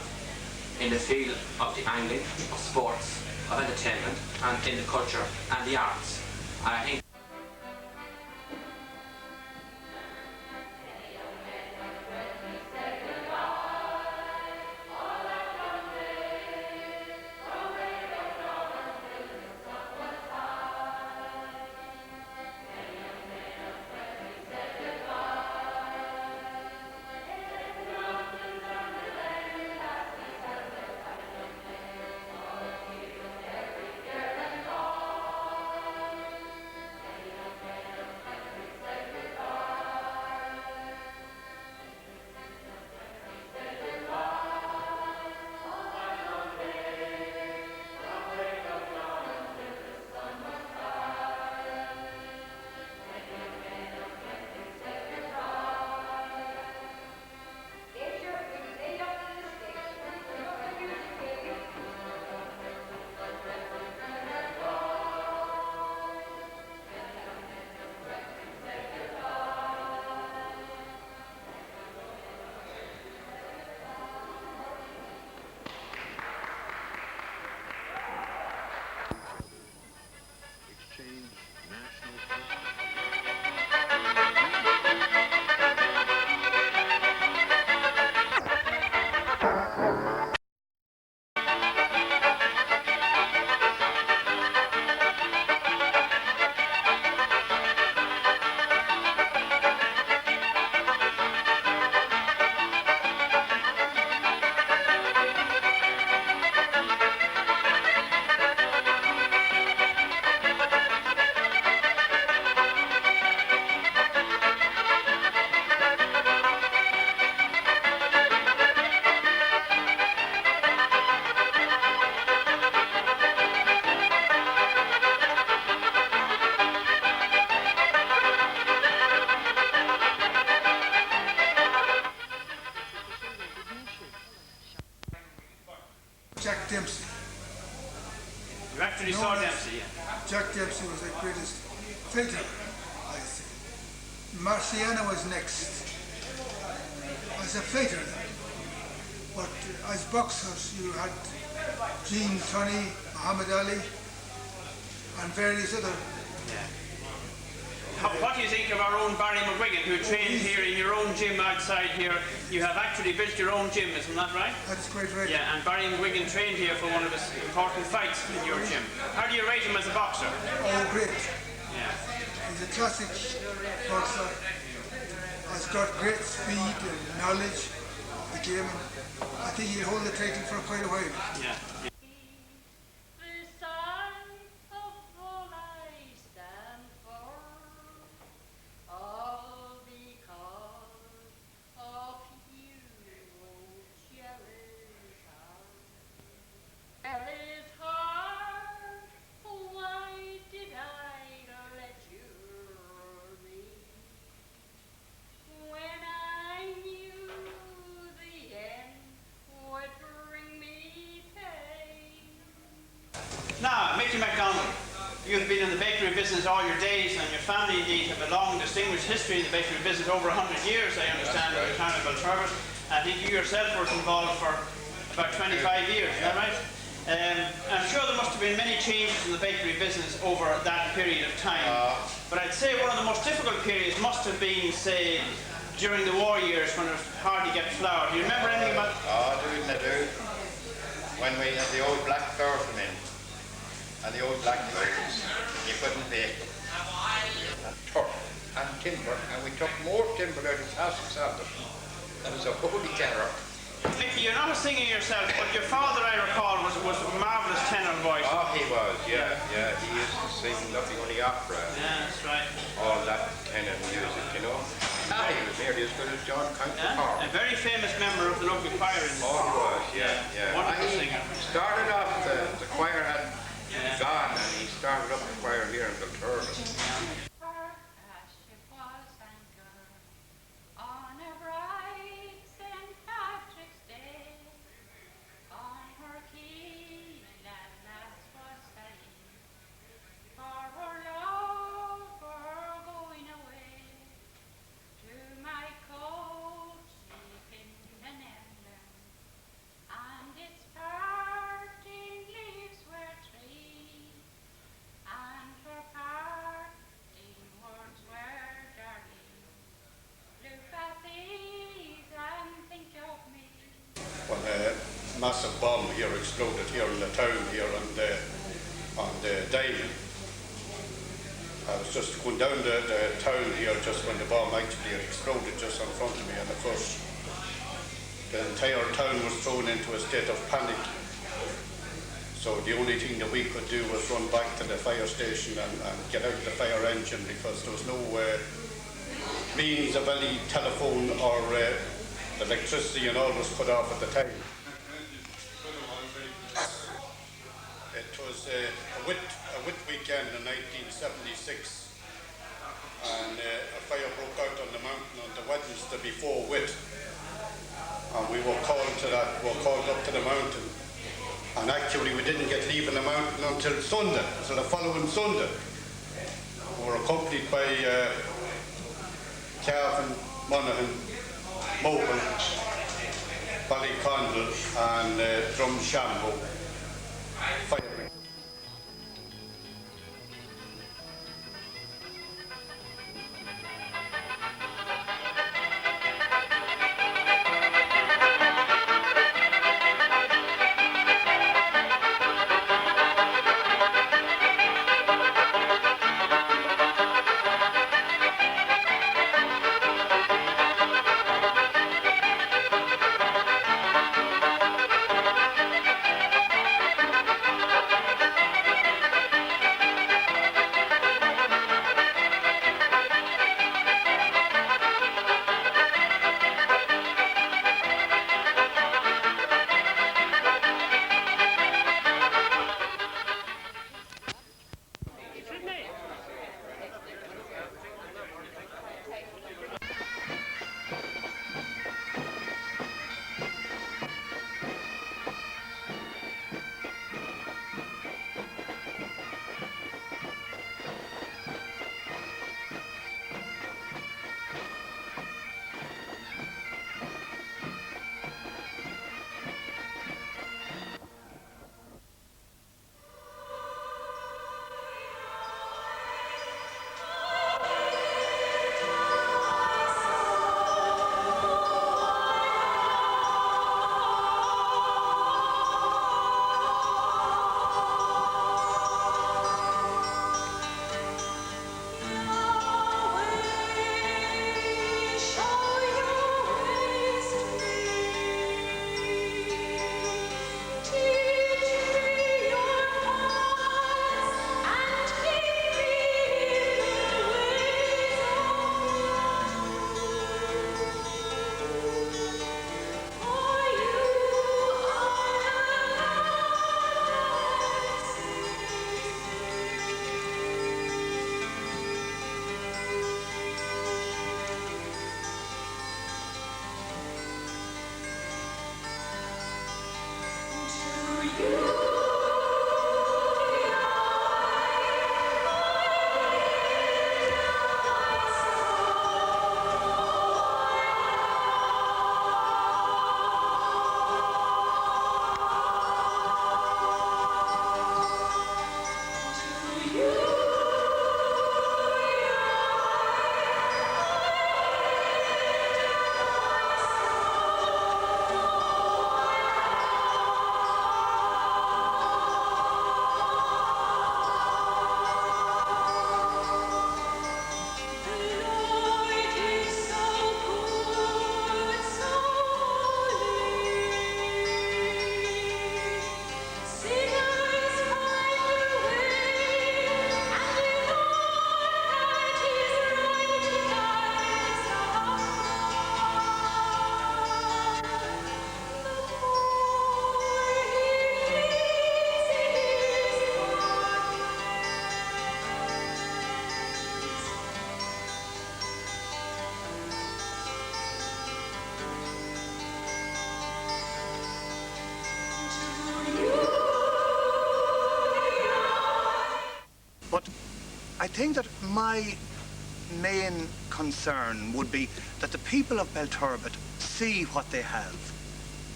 in the field of the angling, of sports, of entertainment, and in the culture and the arts. And I think Jack Dempsey. You actually saw Dempsey, yeah. Jack Dempsey was the greatest fighter, I think. Marciano was next. As a fighter, but as boxers you had Gene Tunney, Muhammad Ali, and various other. Yeah. What do you think of our own Barry McGuigan, who trained here in your own gym outside here? You have actually built your own gym, isn't that right? That's quite right. Yeah, and Barry McGuigan trained here for one of his important fights in your gym. How do you rate him as a boxer? Oh, great. Yeah. He's a classic boxer. Has got great speed and knowledge of the game. And I think he'll hold the title for quite a while. Yeah. business all your days, and your family indeed have a long distinguished history in the bakery business, over 100 years I understand, in the town of Belturbet. I think you yourself were involved for about 25 years, is that right? I'm sure there must have been many changes in the bakery business over that period of time. But I'd say one of the most difficult periods must have been, say, during the war years when it was hard to get flour. Do you remember anything about... I do. When we had the old black flour come in, and the old black loaves, you couldn't bake. And turf and timber, and we took more timber out of Castle Sanders. That was a holy terror. Mickey, you're not a singer yourself, but your father, I recall, was a marvellous tenor voice. Oh, he was, yeah. He used to sing nothing only opera. Yeah, that's right. All that kind of music, you know. He was nearly as good as John Count A very famous member of the local choir in the he was, yeah. Wonderful singer. Started off, the choir had gone, and he started up the choir here in Belturbet. Massive bomb here exploded here in the town here on the Diamond. I was just going down the town here just when the bomb actually exploded just in front of me, and of course the entire town was thrown into a state of panic. So the only thing that we could do was run back to the fire station and get out the fire engine, because there was no means of any telephone or electricity, and all was cut off at the time. It was a wet weekend in 1976, and a fire broke out on the mountain on the Wednesday before Whit, and we were called up to the mountain, and actually we didn't get leaving the mountain until Sunday, so the following Sunday. We were accompanied by Cavan, Monaghan, Mogan, Ballycondle and Drumshambo firing. think that my main concern would be that the people of Belturbet see what they have,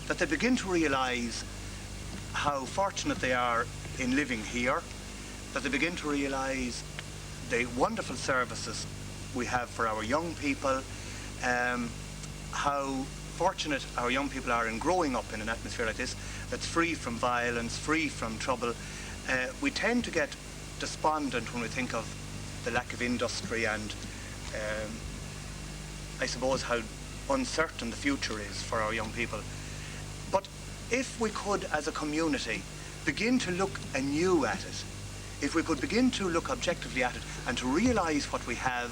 that they begin to realise how fortunate they are in living here, that they begin to realise the wonderful services we have for our young people, how fortunate our young people are in growing up in an atmosphere like this that's free from violence, free from trouble. We tend to get despondent when we think of the lack of industry and I suppose how uncertain the future is for our young people. But if we could, as a community, begin to look anew at it, if we could begin to look objectively at it and to realise what we have,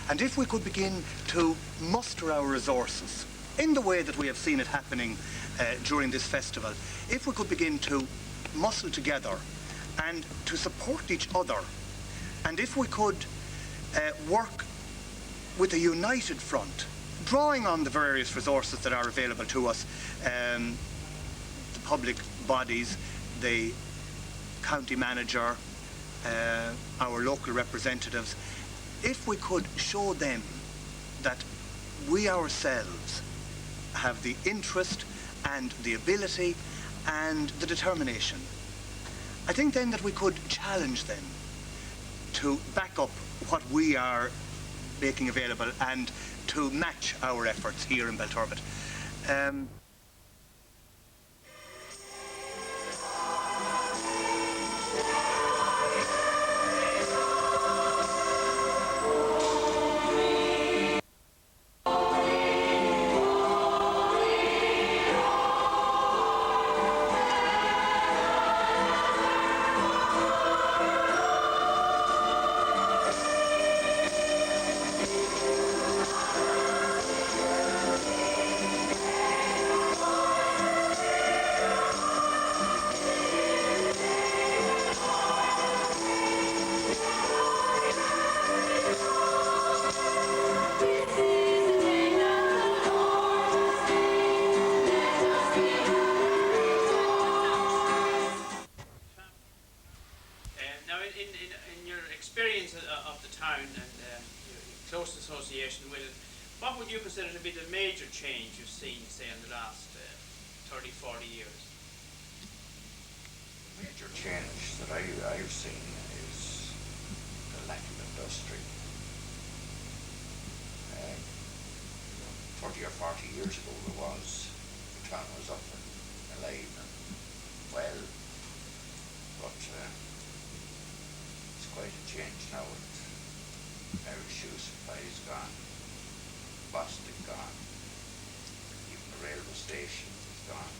and if we could begin to muster our resources in the way that we have seen it happening during this festival, if we could begin to muscle together and to support each other, and if we could work with a united front, drawing on the various resources that are available to us, the public bodies, the county manager, our local representatives, if we could show them that we ourselves have the interest and the ability and the determination, I think then that we could challenge them to back up what we are making available and to match our efforts here in Belturbet. What would you consider to be the major change you've seen, say, in the last 30, 40 years? The major change that I've seen is the lack of industry. 30 or 40 years ago there was, the town was up and alive and well, but it's quite a change now. Irish shoe supply is gone. Boston gone. Even the railway station is gone.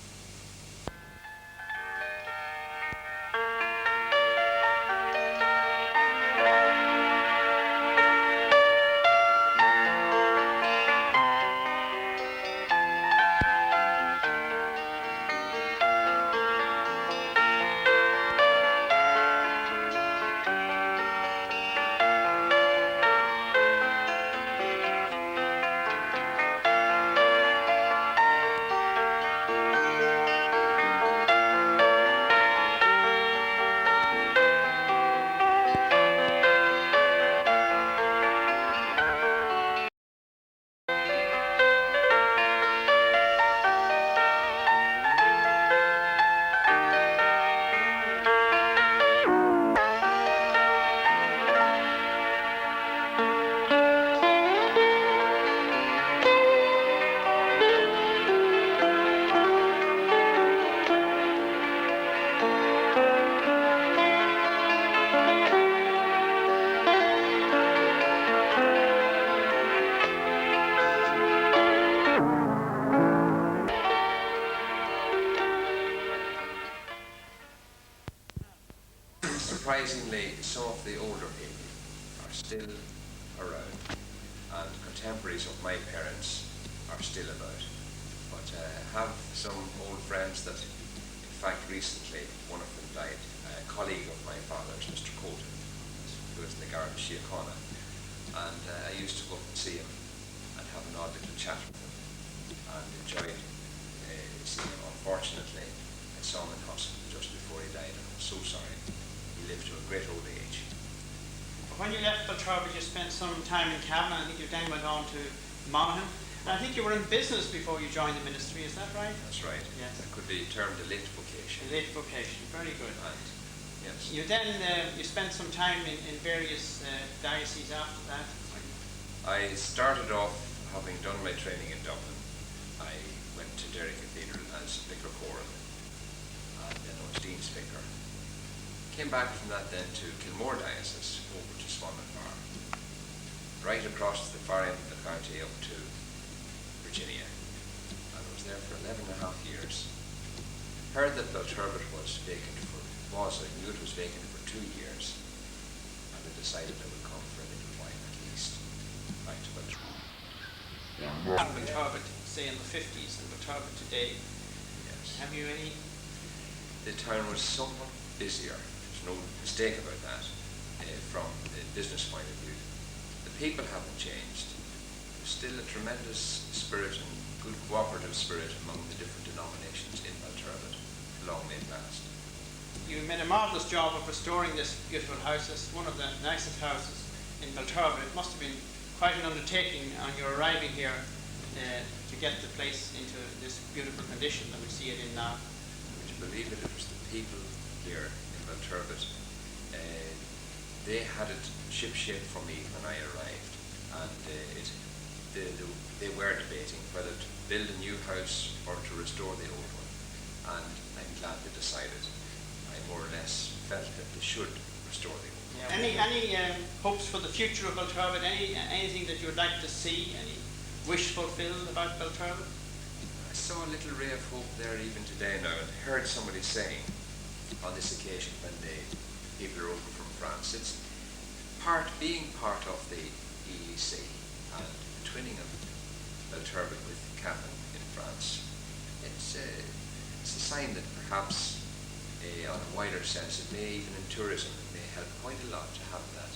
Surprisingly, some of the older people are still around, and contemporaries of my parents are still about. But I have some old friends that, in fact, recently one of them died, a colleague of my father's, Mr. Colton, who was in the Garda Síochána, and I used to go up and see him and have an odd little chat with him and enjoyed seeing him. Unfortunately, I saw him in hospital just before he died, and I was so sorry. He lived to a great old age. When you left time in Cavan, and I think you then went on to Monaghan. And I think you were in business before you joined the ministry, is that right? That's right. Yes. It could be termed a late vocation. A late vocation, very good. And, yes. You then, you spent some time in various dioceses after that. I started off, having done my training in Dublin, I went to Derry Cathedral as vicar choral, and then I was Dean's vicar. Came back from that then to Kilmore Diocese, over to Swanlinbar, right across the far end of the county up to Virginia. And I was there for 11 and a half years. Heard that Belturbet was vacant I knew it was vacant for 2 years, and I decided I would come for a little while at least, back to Belturbet. Belturbet, say in the 50s, and Belturbet today. Yes. Have you any? The town was somewhat busier. There's no mistake about that from a business point of view. The people haven't changed. There's still a tremendous spirit and good cooperative spirit among the different denominations in Belturbet. Long may it last. You made a marvellous job of restoring this beautiful house. It's one of the nicest houses in Belturbet. It must have been quite an undertaking on your arriving here to get the place into this beautiful condition that we see it in now. Would you believe it? It was the people here in Belturbet. They had it ship-shape for me when I arrived, and they were debating whether to build a new house or to restore the old one, and I'm glad they decided. I more or less felt that they should restore the old. Yeah. Any hopes for the future of Belturbet? Anything that you would like to see? Any wish fulfilled about Belturbet? I saw a little ray of hope there even today now, and heard somebody saying on this occasion when the people are over from France, it's being part of the EEC and the twinning of Belturbet with Cavan in France. It's a sign that perhaps on a wider sense, it may even in tourism, it may help quite a lot to have that.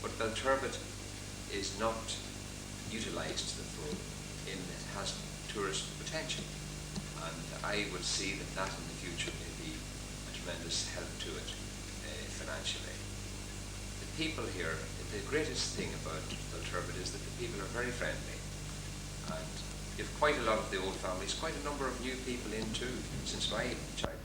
But Belturbet is not utilised to the full in it has tourist potential. And I would see that in the future may be a tremendous help to it financially. The people here, the greatest thing about Belturbet is that the people are very friendly. And you've quite a lot of the old families, quite a number of new people in too, since my childhood.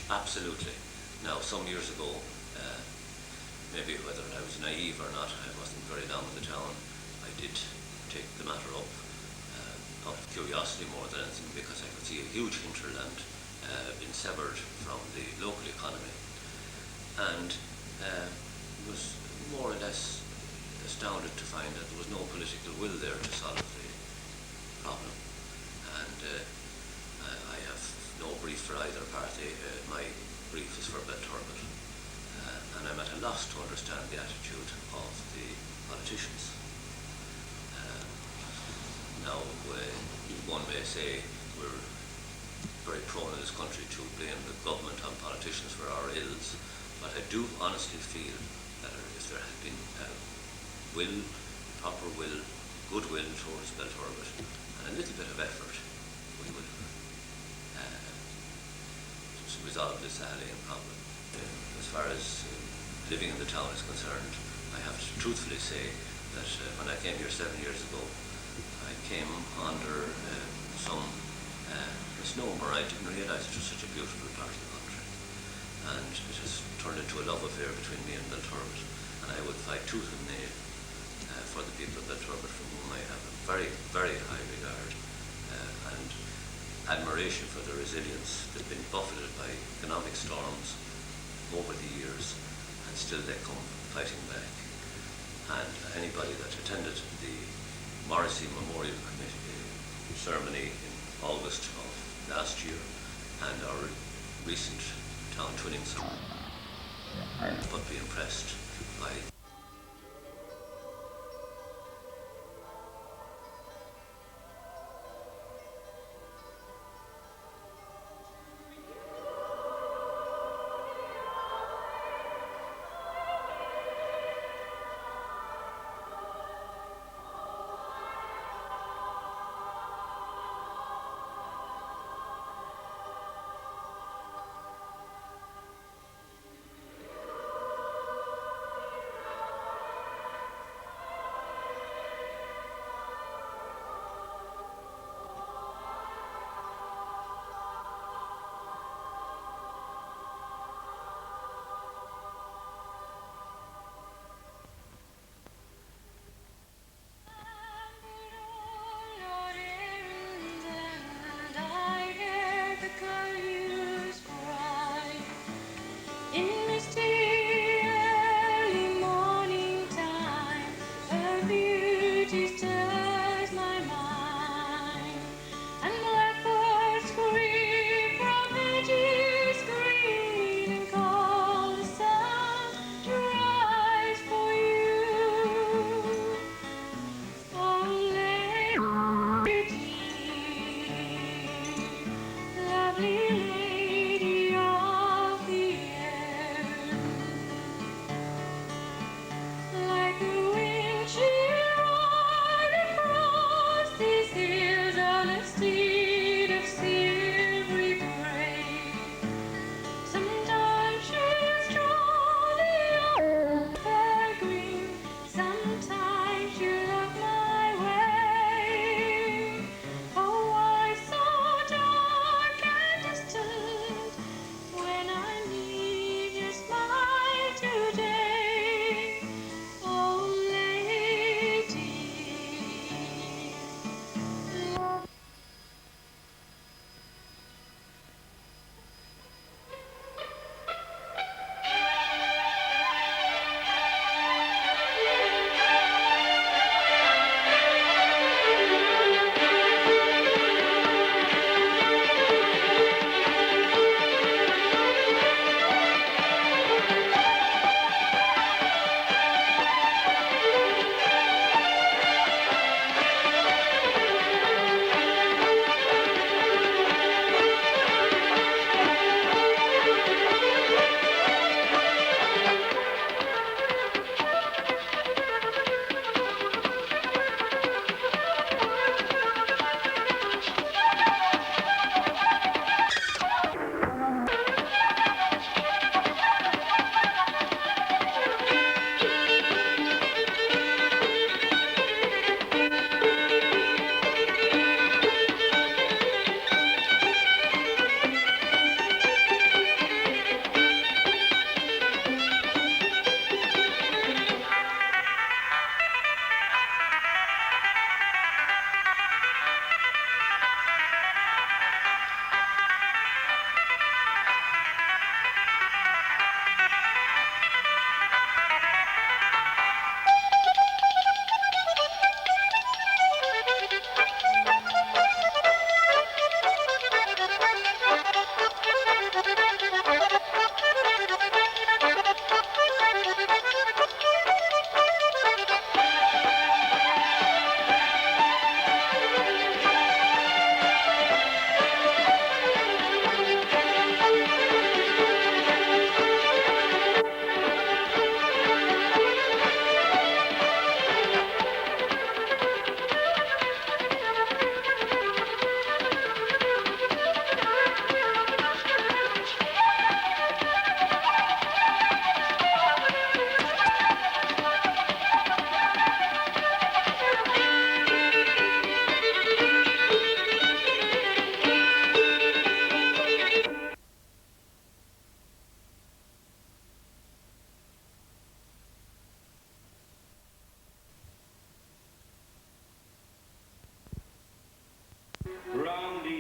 Absolutely. Now, some years ago, maybe whether I was naive or not, I wasn't very long in the town, I did take the matter up out of curiosity more than anything, because I could see a huge hinterland being severed from the local economy, and was more or less astounded to find that there was no political will there to solve the problem. And I have no brief for either party. My brief is for Belturbet, and I'm at a loss to understand the attitude of the politicians. Now, one may say we're very prone in this country to blame the government and politicians for our ills, But I do honestly feel that if there had been will, proper will, goodwill towards Belturbet, and a little bit of effort, we would have resolved this alien problem. As far as living in the town is concerned, I have to truthfully say that when I came here 7 years ago, I came under some misnomer. I didn't realise it was such a beautiful part of the country, and it has turned into a love affair between me and Belturbet, and I would fight tooth and nail for the people of Belturbet, from whom I have a very, very high regard and admiration for their resilience. They've been buffeted by economic storms over the years, and still they come fighting back. And anybody that attended the Morrissey Memorial Committee ceremony in August of last year and our recent town twinning ceremony would be impressed by round the